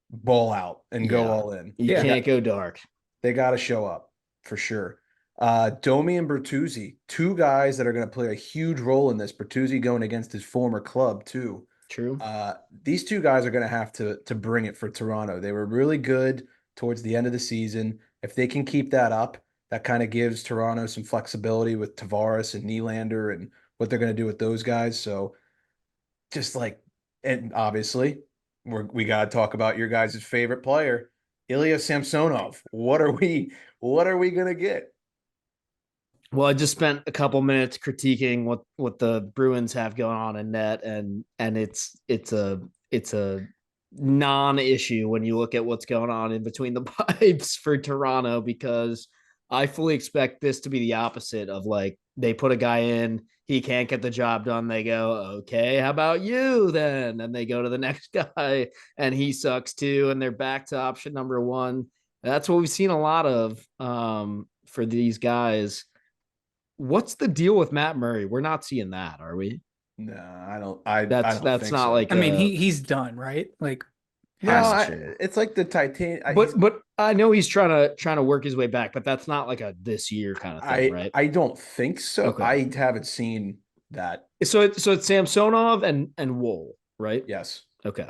ball out and go all in. You can't go dark. They got to show up for sure. Domi and Bertuzzi, 2 guys that are going to play a huge role in this. Bertuzzi going against his former club too. True. These 2 guys are going to have to bring it for Toronto. They were really good towards the end of the season. If they can keep that up, that kind of gives Toronto some flexibility with Tavares and Nylander and what they're going to do with those guys. So just like, and obviously we got to talk about your guys' favorite player, Ilya Samsonov. What are we going to get? Well, I just spent a couple minutes critiquing what the Bruins have going on in net, and it's a non-issue when you look at what's going on in between the pipes for Toronto, because I fully expect this to be the opposite of like they put a guy in, he can't get the job done. They go, okay, how about you then? And they go to the next guy and he sucks too. And they're back to option number 1. That's what we've seen a lot of for these guys. What's the deal with Matt Murray? We're not seeing that, are we? No, I don't. That's not so. Like. I mean, he's done, right? Like, no, it's like the Titan. But I know he's trying to work his way back, but that's not like a this year kind of thing, right? I don't think so. Okay. I haven't seen that So it's Samsonov and Wool, right? Yes. Okay.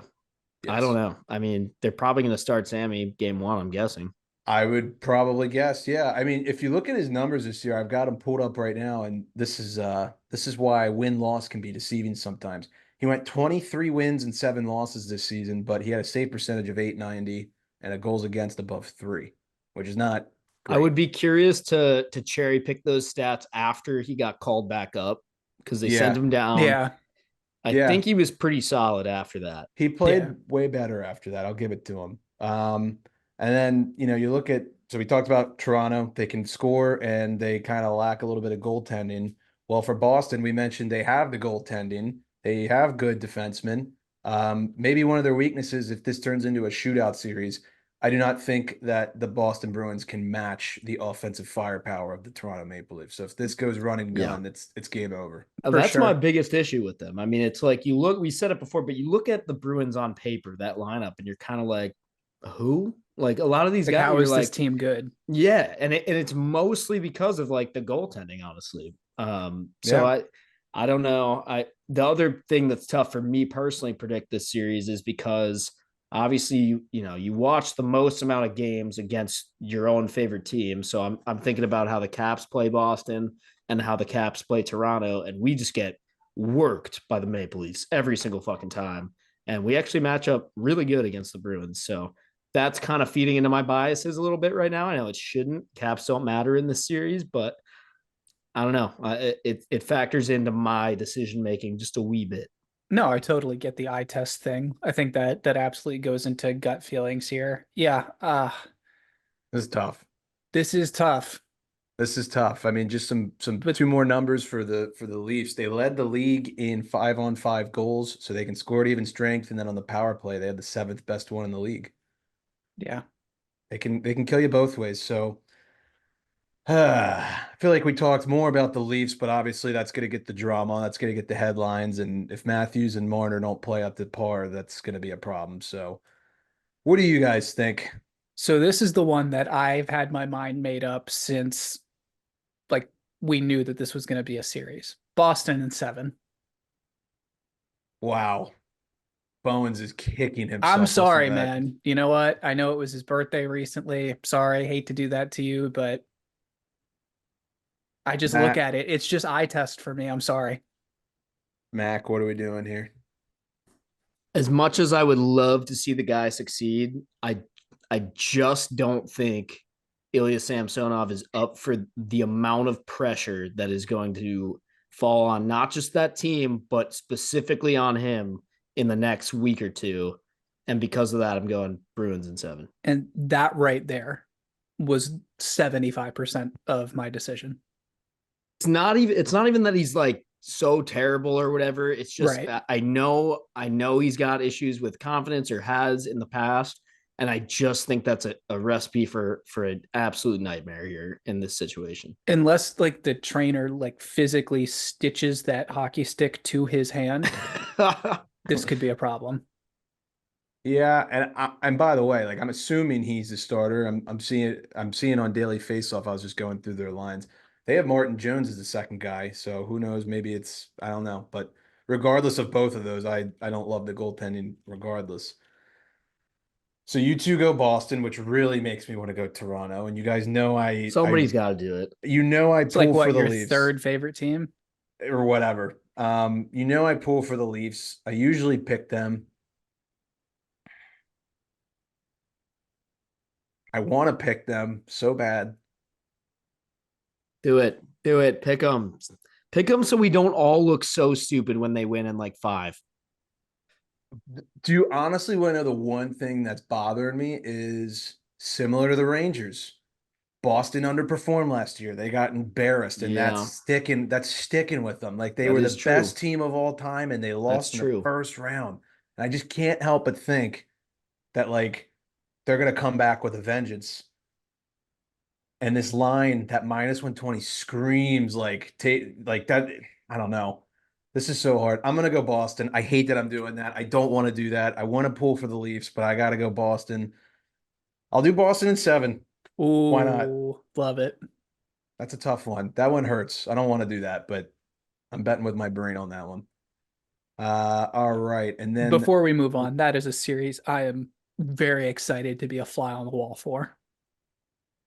I don't Yes. know. I mean, they're probably going to start Sammy game one, I'm guessing. I would probably guess, yeah. I mean, if you look at his numbers this year, I've got him pulled up right now, and this is why win-loss can be deceiving sometimes. He went 23 wins and 7 losses this season, but he had a save percentage of 890 and a goals against above 3, which is not I great. would be curious to cherry pick those stats after he got called back up because they sent Yeah. him down. Yeah, I Yeah. think he was pretty solid after that. He yeah. played way better after that. I'll give it to him. And then, you look at, so we talked about Toronto, they can score and they kind of lack a little bit of goaltending. Well, for Boston, we mentioned they have the goaltending, they have good defensemen. Maybe one of their weaknesses, if this turns into a shootout series, I do not think that the Boston Bruins can match the offensive firepower of the Toronto Maple Leafs. So if this goes run and Yeah. gun, it's game over. For That's my sure. biggest issue with them. I mean, it's like we said it before, but you look at the Bruins on paper, that lineup, and you're kind of like, who? Like a lot of these Like, guys, how you're is this like, team good? yeah, and it's mostly because of like the goaltending, honestly. So Yeah. I don't know. The other thing that's tough for me personally predict this series is because obviously you watch the most amount of games against your own favorite team. So I'm thinking about how the Caps play Boston and how the Caps play Toronto, and we just get worked by the Maple Leafs every single fucking time. And we actually match up really good against the Bruins. So that's kind of feeding into my biases a little bit right now. I know it shouldn't. Caps don't matter in this series, but I don't know. It factors into my decision making just a wee bit. No, I totally get the eye test thing. I think that absolutely goes into gut feelings here. Yeah, This is tough. this is tough. This is tough. I mean, just some But two more numbers for the Leafs. They led the league in 5-on-5 goals, so they can score at even strength. And then on the power play, they had the seventh best one in the league. yeah. They can kill you both ways. So I feel like we talked more about the Leafs, but obviously that's going to get the drama. That's going to get the headlines. And if Matthews and Marner don't play up to par, that's going to be a problem. So what do you guys think? So this is the one that I've had my mind made up since, like, we knew that this was going to be a series. Boston in 7. Wow. Bones is kicking I'm himself. Listen to sorry, that. man. You know what? I know it was his birthday recently. Sorry, hate to do that to you, but I just look Mac, at it. It's just eye test for me. I'm sorry. Mac, what are we doing here? As much as I would love to see the guy succeed, I just don't think Ilya Samsonov is up for the amount of pressure that is going to fall on not just that team, but specifically on him in the next week or two. And because of that, I'm going Bruins in 7. And that right there was 75% of my decision. It's not even that he's like so terrible or whatever. It's just Right. I know he's got issues with confidence or has in the past. And I just think that's a recipe for an absolute nightmare here in this situation. Unless like the trainer like physically stitches that hockey stick to his hand, this could be a problem. Yeah, and by the way, like I'm assuming he's the starter. I'm seeing on Daily Faceoff. I was just going through their lines. They have Martin Jones as the second guy, so who knows? Maybe it's I don't know. But regardless of both of those, I don't love the goaltending regardless. So you two go Boston, which really makes me want to go Toronto. And you guys know I Somebody's got to do it. I It's like pull for what, the your Leafs third favorite team? or whatever. I pull for the Leafs. I usually pick them. I want to pick them so bad. Do it. Do it. Pick them. Pick them so we don't all look so stupid when they win in like 5. Do you honestly want to know the one thing that's bothering me is similar to the Rangers? Boston underperformed last year. They got embarrassed, and that's Yeah, sticking. That's sticking with them. Like they that were the is true. best team of all time, and they That's lost in the true. first round. And I just can't help but think that like they're gonna come back with a vengeance. And this line, that minus 120 screams like that. I don't know. This is so hard. I'm gonna go Boston. I hate that I'm doing that. I don't want to do that. I want to pull for the Leafs, but I gotta go Boston. I'll do Boston in 7. Why not? Ooh, love it. That's a tough one. That one hurts. I don't want to do that, but I'm betting with my brain on that one. All right, and then Before we move on, that is a series I am very excited to be a fly on the wall for.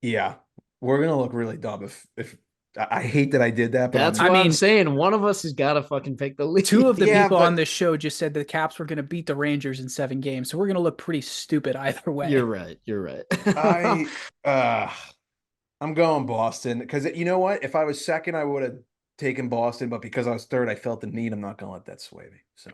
yeah, we're gonna look really dumb if I hate that I did that, but That's I'm I what I'm mean, saying. One of us has got to fucking pick the two of lead. the yeah, people on but this show just said the Caps were going to beat the Rangers in 7 games, so we're going to look pretty stupid either You're way. right. You're right. I uh I'm going Boston because you know what? If I was second, I would have taken Boston, but because I was third, I felt the need. I'm not gonna let that sway me. So,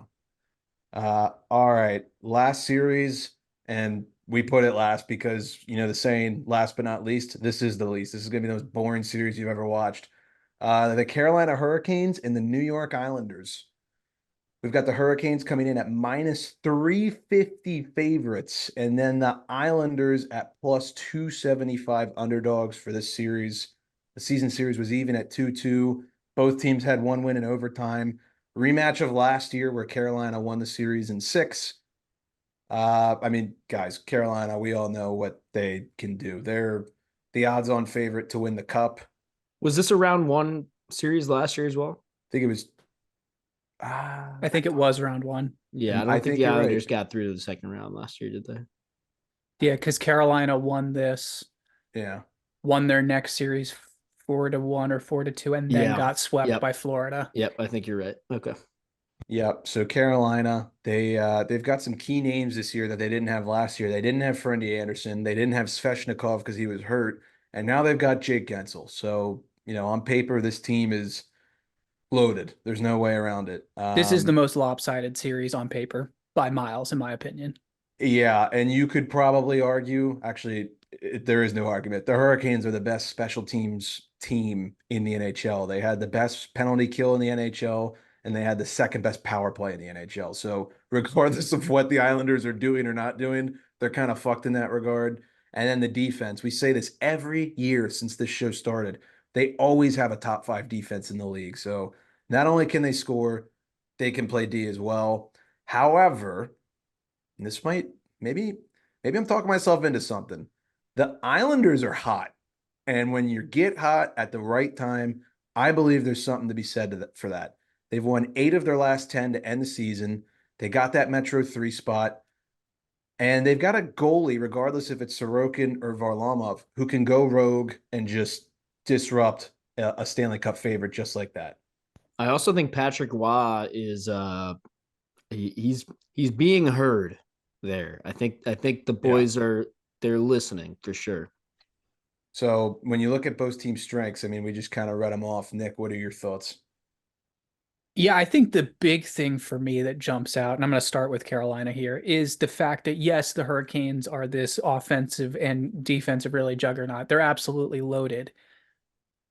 all right, last series, and we put it last because you know the saying, last but not least. This is the least. This is gonna be the most boring series you've ever watched. The Carolina Hurricanes and the New York Islanders. We've got the Hurricanes coming in at minus 350 favorites, and then the Islanders at plus 275 underdogs for this series. The season series was even at 2-2. Both teams had one win in overtime. Rematch of last year where Carolina won the series in six. I mean, guys, Carolina, we all know what they can do. They're the odds-on favorite to win the cup. Was this a round one series last year as well? I think it was. I think it was round one. Yeah, I I don't think think the you're right. Islanders got through to the second round last year, did they? Yeah, because Carolina won this, Yeah. won their next series 4-1 or 4-2, and then Yeah. got swept Yep. by Florida. Yep. I think you're right. Okay. Yep. So Carolina, they've got some key names this year that they didn't have last year. They didn't have Freddie Anderson. They didn't have Sveshnikov because he was hurt, and now they've got Jake Gensel. So you know, on paper, this team is loaded. There's no way around it. This is the most lopsided series on paper by miles, in my opinion. Yeah, and you could probably argue, actually, there is no argument. The Hurricanes are the best special teams team in the NHL. They had the best penalty kill in the NHL, and they had the second best power play in the NHL. So, regardless of what the Islanders are doing or not doing, they're kind of fucked in that regard. And then the defense, we say this every year since this show started. They always have a top five defense in the league. So, not only can they score, they can play D as well. However, and this might maybe I'm talking myself into something. The Islanders are hot. And when you get hot at the right time, I believe there's something to be said for that. They've won 8 of their last 10 to end the season. They got that Metro 3 spot. And they've got a goalie, regardless if it's Sorokin or Varlamov, who can go rogue and just disrupt a Stanley Cup favorite just like that. I also think Patrick Waugh is he's being heard there. I think the boys are they're listening for sure. So when you look at both team strengths, I mean, we just kind of read them off. Nick, what are your thoughts? Yeah, I think the big thing for me that jumps out, and I'm going to start with Carolina here, is the fact that yes, the Hurricanes are this offensive and defensive really juggernaut. They're absolutely loaded.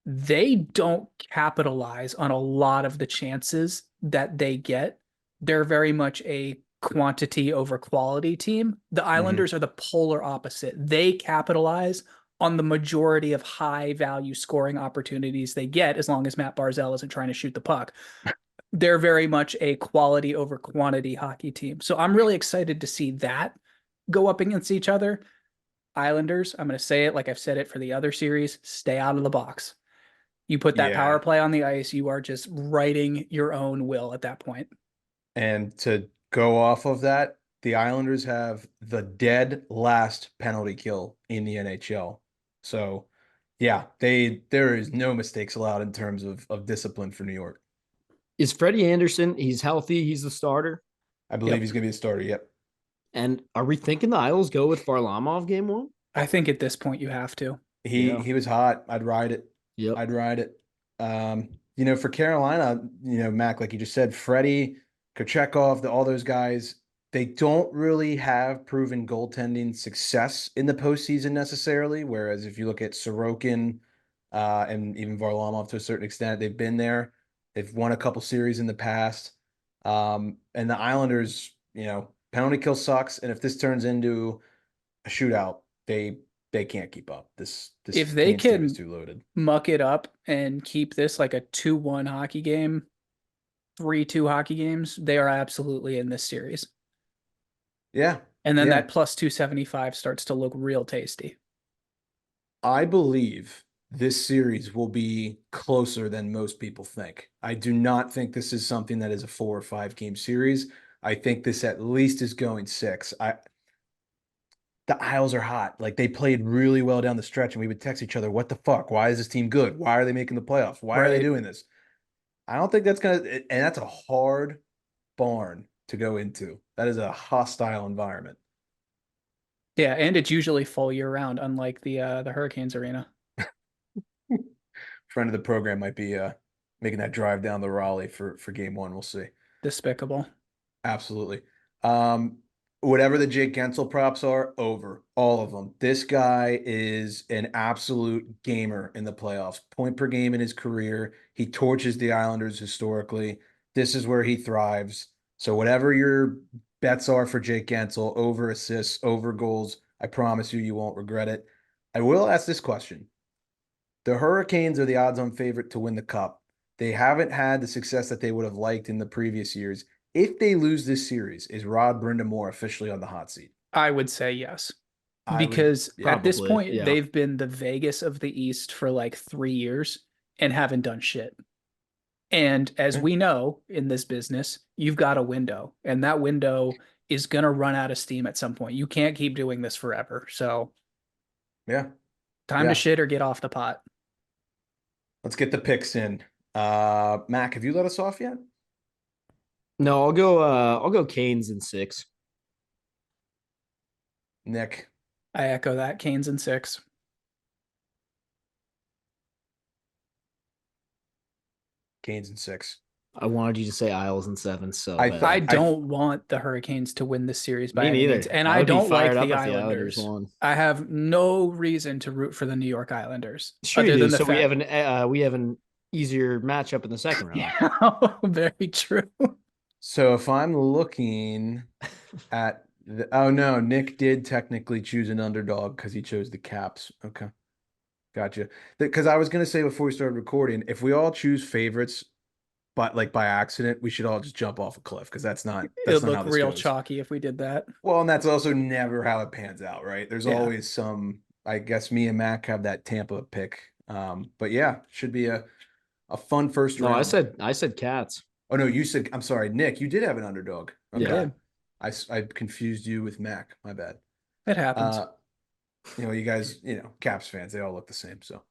They don't capitalize on a lot of the chances that they get. They're very much a quantity over quality team. The Islanders are the polar opposite. They capitalize on the majority of high value scoring opportunities they get as long as Matt Barzal isn't trying to shoot the puck. They're very much a quality over quantity hockey team. So I'm really excited to see that go up against each other. Islanders, I'm going to say it like I've said it for the other series, stay out of the box. You put that power Yeah. play on the ice, you are just writing your own will at that point. And to go off of that, the Islanders have the dead last penalty kill in the NHL. So, yeah, there is no mistakes allowed in terms of discipline for New York. Is Freddie Anderson? He's healthy. He's the starter. I believe Yep. he's going to be a starter. Yep. And are we thinking the Isles go with Varlamov game one? I think at this point you have to. He was hot. I'd ride it. Yep. I'd ride it. You know, for Carolina, you know, Mac, like you just said, Freddie, Kochekov, all those guys, they don't really have proven goaltending success in the postseason necessarily. Whereas if you look at Sorokin, and even Varlamov to a certain extent, they've been there. They've won a couple series in the past. And the Islanders, you know, penalty kill sucks. And if this turns into a shootout, they can't keep up. This If they Canes team can is too loaded. muck it up and keep this like a 2-1 hockey game, 3-2 hockey games, they are absolutely in this series. Yeah. And then Yeah. that plus 275 starts to look real tasty. I believe this series will be closer than most people think. I do not think this is something that is a 4 or 5 game series. I think this at least is going 6. The Isles are hot. Like they played really well down the stretch, and we would text each other, "What the fuck? Why is this team good? Why are they making the playoffs? Why are they Right. doing this?" I don't think that's gonna, and that's a hard barn to go into. That is a hostile environment. Yeah, and it's usually full year round, unlike the Hurricanes arena. Friend of the program might be making that drive down the Raleigh for game one. We'll see. Despicable. Absolutely. Um, Whatever the Jake Gensel props are, over all of them. This guy is an absolute gamer in the playoffs. Point per game in his career. He torches the Islanders historically. This is where he thrives. So whatever your bets are for Jake Gensel, over assists, over goals, I promise you, you won't regret it. I will ask this question. The Hurricanes are the odds-on favorite to win the cup. They haven't had the success that they would have liked in the previous years. If they lose this series, is Rod Brind'Amour officially on the hot seat? I would say yes. I would, Because yeah. at this Probably, point, yeah. they've been the Vegas of the East for like 3 years and haven't done shit. And as Yeah. we know in this business, you've got a window, and that window is going to run out of steam at some point. You can't keep doing this forever. So, Yeah. time to Yeah. shit or get off the pot. Let's get the picks in. Mac, have you let us off yet? No, I'll go Canes in 6. Nick, I echo that. Canes in 6. Canes in 6. I wanted you to say Isles in 7 so I bad. I thought I don't want the Hurricanes to win this series by Me any means. neither. And I I would be don't like fired up the if the Islanders Islanders. won. I have no reason to root for the New York Islanders. Sure you other do. than the So fact we have an easier matchup in the second round. Yeah, very true. so if I'm looking at oh no, Nick did technically choose an underdog because he chose the Caps. Okay. Gotcha. Because I was gonna say before we started recording, if we all choose favorites, but like by accident, we should all just jump off a cliff because It that's would not look how this real goes. chalky if we did that. Well, and that's also never how it pans out, right? There's Yeah. always some. I guess me and Mac have that Tampa pick. But yeah, should be a fun first No, round. I said Cats. Oh no, you said I'm sorry, Nick. You did have an underdog. We Yeah. Okay, did. I confused you with Mac. My bad. It happens. You guys, Caps fans, they all look the same. So.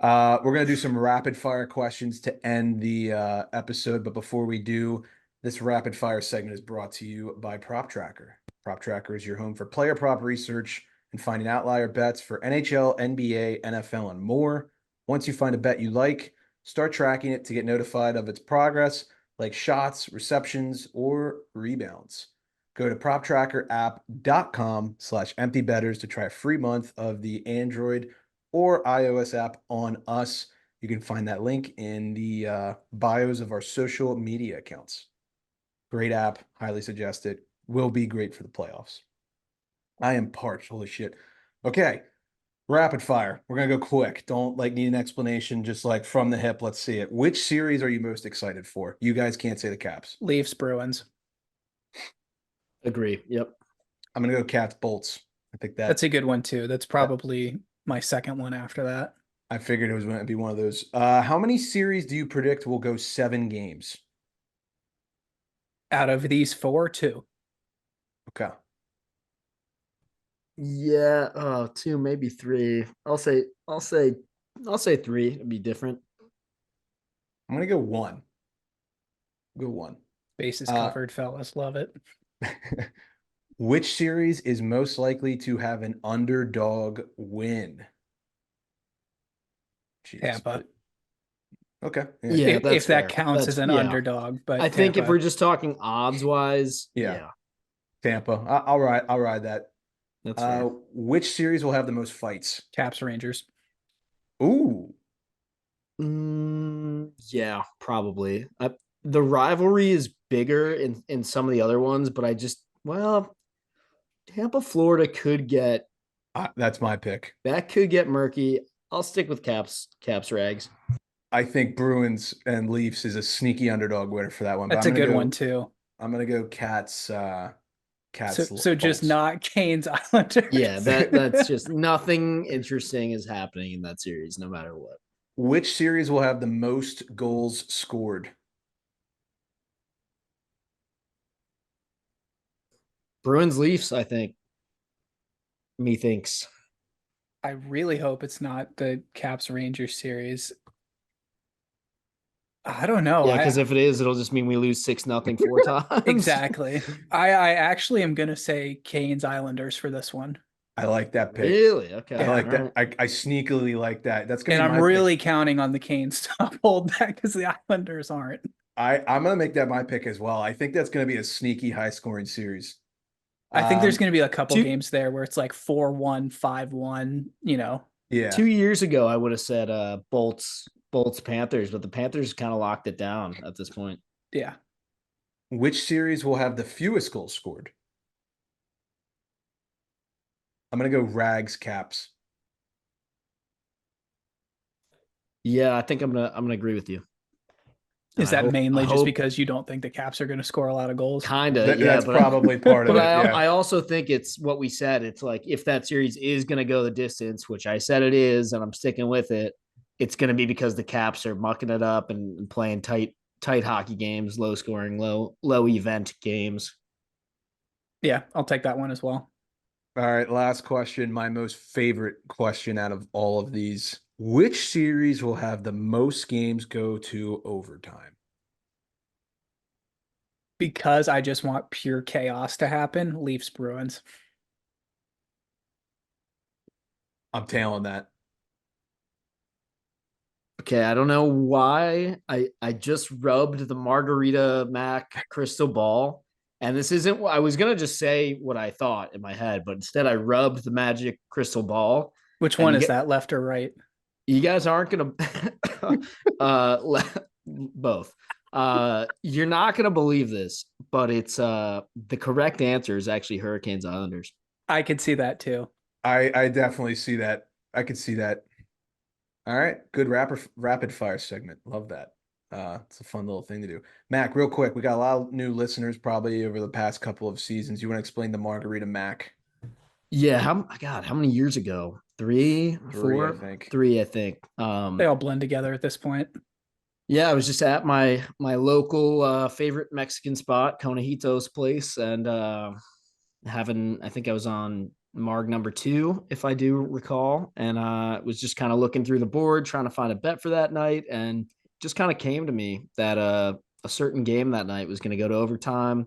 We're gonna do some rapid fire questions to end the episode, but before we do, this rapid fire segment is brought to you by Prop Tracker. Prop Tracker is your home for player prop research and finding outlier bets for NHL, NBA, NFL, and more. Once you find a bet you like, start tracking it to get notified of its progress, like shots, receptions, or rebounds. Go to proptrackerapp.com/emptybetters to try a free month of the Android or iOS app on us. You can find that link in the bios of our social media accounts. Great app, highly suggest it. Will be great for the playoffs. I am parched. Holy shit. Okay, rapid fire. We're gonna go quick. Don't need an explanation. Just like from the hip. Let's see it. Which series are you most excited for? You guys can't say the Caps. Leafs, Bruins. Agree. Yep. I'm gonna go Cats, Bolts. I think That's a good one too. That's that probably my second one after that. I figured it was going to be one of those. How many series do you predict will go 7 games? Out of these four, two. Okay. Yeah, 2, maybe 3. I'll say 3. It'd be different. I'm gonna go 1. Go 1. Bases covered, fellas. Love it. Which series is most likely to have an underdog win? Jesus. Tampa. Okay. Yeah, if that's that fair. counts as an Yeah. underdog, but I think if Tampa. we're just talking odds wise, Yeah. Tampa. I'll ride that. that's fair. Which series will have the most fights? Caps, Rangers. Ooh. Yeah, probably. The rivalry is bigger in some of the other ones, but Tampa, Florida could get That's my pick. that could get murky. I'll stick with Caps, Rags. I think Bruins and Leafs is a sneaky underdog winner for that one. That's but a good one too. I'm gonna go Cats. Cats, So just Bolts. not Kane's Islanders. Yeah, that's just nothing interesting is happening in that series, no matter what. Which series will have the most goals scored? Bruins Leafs, I think. Methinks. I really hope it's not the Caps Rangers series. I don't know. Yeah, because if it is, it'll just mean we lose 6-0 4 times. Exactly. I actually am gonna say Kane's Islanders for this one. I like that pick. Really? Okay. I like that. Right. I sneakily like that. That's gonna And be I'm my really pick. counting on the Canes to uphold that because the Islanders aren't. I'm gonna make that my pick as well. I think that's gonna be a sneaky high scoring series. I think there's Um, gonna be a couple Two games there where it's like 4-1, 5-1, you know. yeah. 2 years ago, I would have said Bolts Panthers, but the Panthers kind of locked it down at this point. Yeah. Which series will have the fewest goals scored? I'm gonna go Rags Caps. Yeah, I think I'm gonna agree with you. And Is I that hope I mainly just hope because you don't think the Caps are going to score a lot of goals? kinda, yeah, That's probably part of but it. Yeah. I also think it's what we said. It's like if that series is gonna go the distance, which I said it is, and I'm sticking with it, it's gonna be because the Caps are mucking it up and playing tight hockey games, low scoring, low event games. Yeah, I'll take that one as well. All right, last question. My most favorite question out of all of these. Which series will have the most games go to overtime? Because I just want pure chaos to happen, Leafs Bruins. I'm tailing that. Okay, I don't know why I just rubbed the Margarita Mac crystal ball, and this isn't. I was gonna just say what I thought in my head, but instead I rubbed the magic crystal ball, Which and one is that, left or right? you guys aren't gonna both. You're not gonna believe this, but it's the correct answer is actually Hurricanes Islanders. I could see that too. I definitely see that. I could see that. All right, good rapid fire segment. Love that. It's a fun little thing to do. Mac, real quick, we got a lot of new listeners probably over the past couple of seasons. You want to explain the Margarita Mac? Yeah, how many years ago? Three, Three, I four, think. three, I think. They all blend together at this point. Yeah, I was just at my local favorite Mexican spot, Conejito's place, and having I think I was on Marg number 2, if I do recall, and was just kind of looking through the board, trying to find a bet for that night, and just kind of came to me that a certain game that night was going to go to overtime.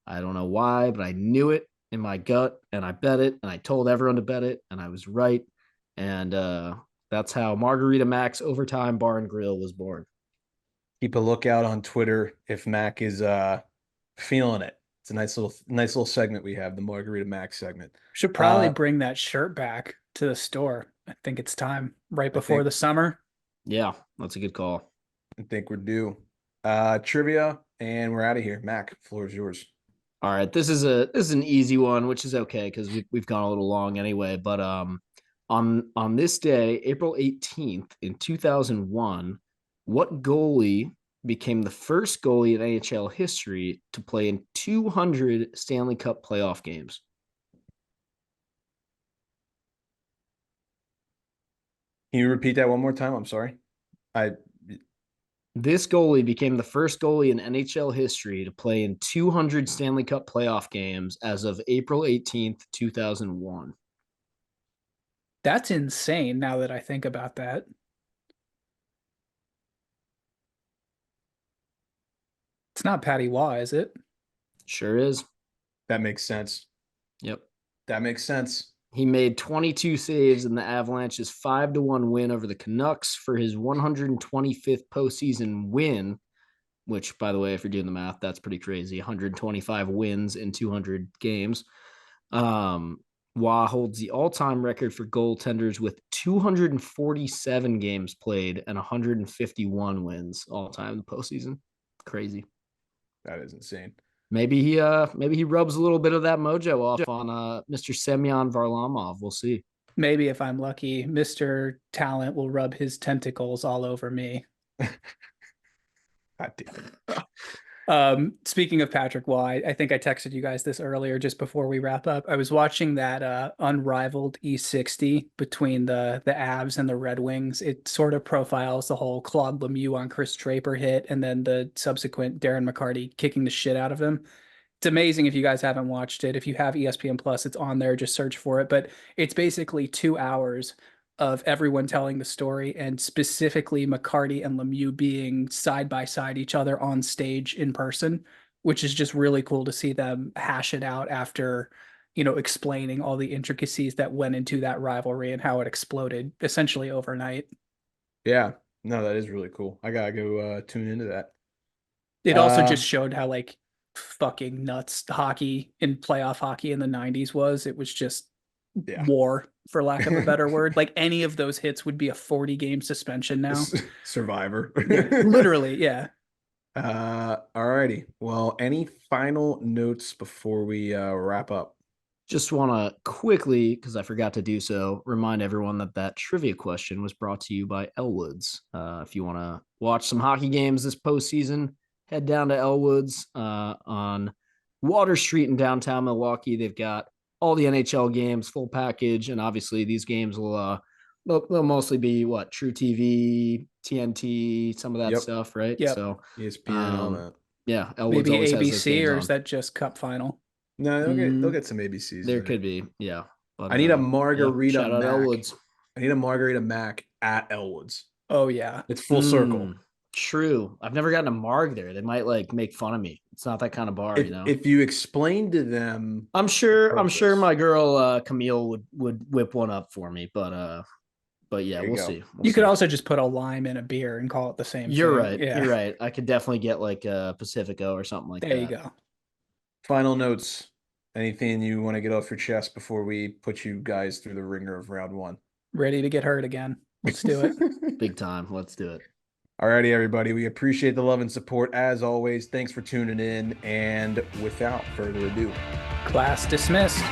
I don't know why, but I knew it in my gut, and I bet it, and I told everyone to bet it, and I was right, and that's how Margarita Max Overtime Bar and Grill was born. Keep a lookout on Twitter if Mac is feeling it. It's a nice little segment we have, the Margarita Mac segment. Should probably bring that shirt back to the store. I think it's time right before the summer. Yeah, that's a good call. I think we're due. Trivia, and we're out of here. Mac, floor is yours. All right, this is an easy one, which is okay because we've gone a little long anyway. But on this day, April 18th in 2001, what goalie became the first goalie in NHL history to play in 200 Stanley Cup playoff games? Can you repeat that one more time? I'm sorry. I This goalie became the first goalie in NHL history to play in 200 Stanley Cup playoff games as of April 18th, 2001. That's insane now that I think about that. It's not Patty Waugh, is it? Sure is. That makes sense. Yep. That makes sense. He made 22 saves in the Avalanche's 5-1 win over the Canucks for his 125th postseason win, which, by the way, if you're doing the math, that's pretty crazy. 125 wins in 200 games. Waugh holds the all-time record for goaltenders with 247 games played and 151 wins all time in the postseason. Crazy. That is insane. Maybe he rubs a little bit of that mojo off on Mr. Semyon Varlamov. We'll see. Maybe if I'm lucky, Mr. Talent will rub his tentacles all over me. God damn it. Speaking of Patrick Waugh, I think I texted you guys this earlier just before we wrap up. I was watching that unrivaled E60 between the Avs and the Red Wings. It sort of profiles the whole Claude Lemieux on Chris Draper hit and then the subsequent Darren McCarty kicking the shit out of him. It's amazing if you guys haven't watched it. If you have ESPN Plus, it's on there. Just search for it. But it's basically 2 hours of everyone telling the story, and specifically McCarty and Lemieux being side by side each other on stage in person, which is just really cool to see them hash it out after, explaining all the intricacies that went into that rivalry and how it exploded essentially overnight. Yeah, no, that is really cool. I gotta go tune into that. It also just showed how like fucking nuts hockey in playoff hockey in the 90s was. It was just war, for lack of a better word. Like any of those hits would be a 40-game suspension now. Survivor. Literally, yeah. Alrighty. Well, any final notes before we wrap up? Just want to quickly, because I forgot to do so, remind everyone that trivia question was brought to you by Elwood's. If you want to watch some hockey games this postseason, head down to Elwood's on Water Street in downtown Milwaukee. They've got all the NHL games, full package, and obviously these games will they'll mostly be what, True TV, TNT, some of that stuff, right? Yep. So ESPN, all that. Yeah, Elwood's maybe always has those ABC, games or on. is that just Cup Final? No, they'll get some ABCs. There could be, yeah. But I need a margarita shout out Mac. Elwood's. I need a margarita Mac at Elwood's. Oh yeah, it's full circle. True. I've never gotten a marg there. They might like make fun of me. It's not that kind of bar, If you explain to them, I'm sure my girl Camille would whip one up for me, but yeah, we'll see. You could also just put a lime in a beer and call it the same You're thing. right. Yeah. You're right. I could definitely get like a Pacifico or something like that. There you go. Final notes. Anything you want to get off your chest before we put you guys through the ringer of round one? Ready to get hurt again. Let's do it. Big time. Let's do it. Alrighty, everybody. We appreciate the love and support as always. Thanks for tuning in. And without further ado, class dismissed.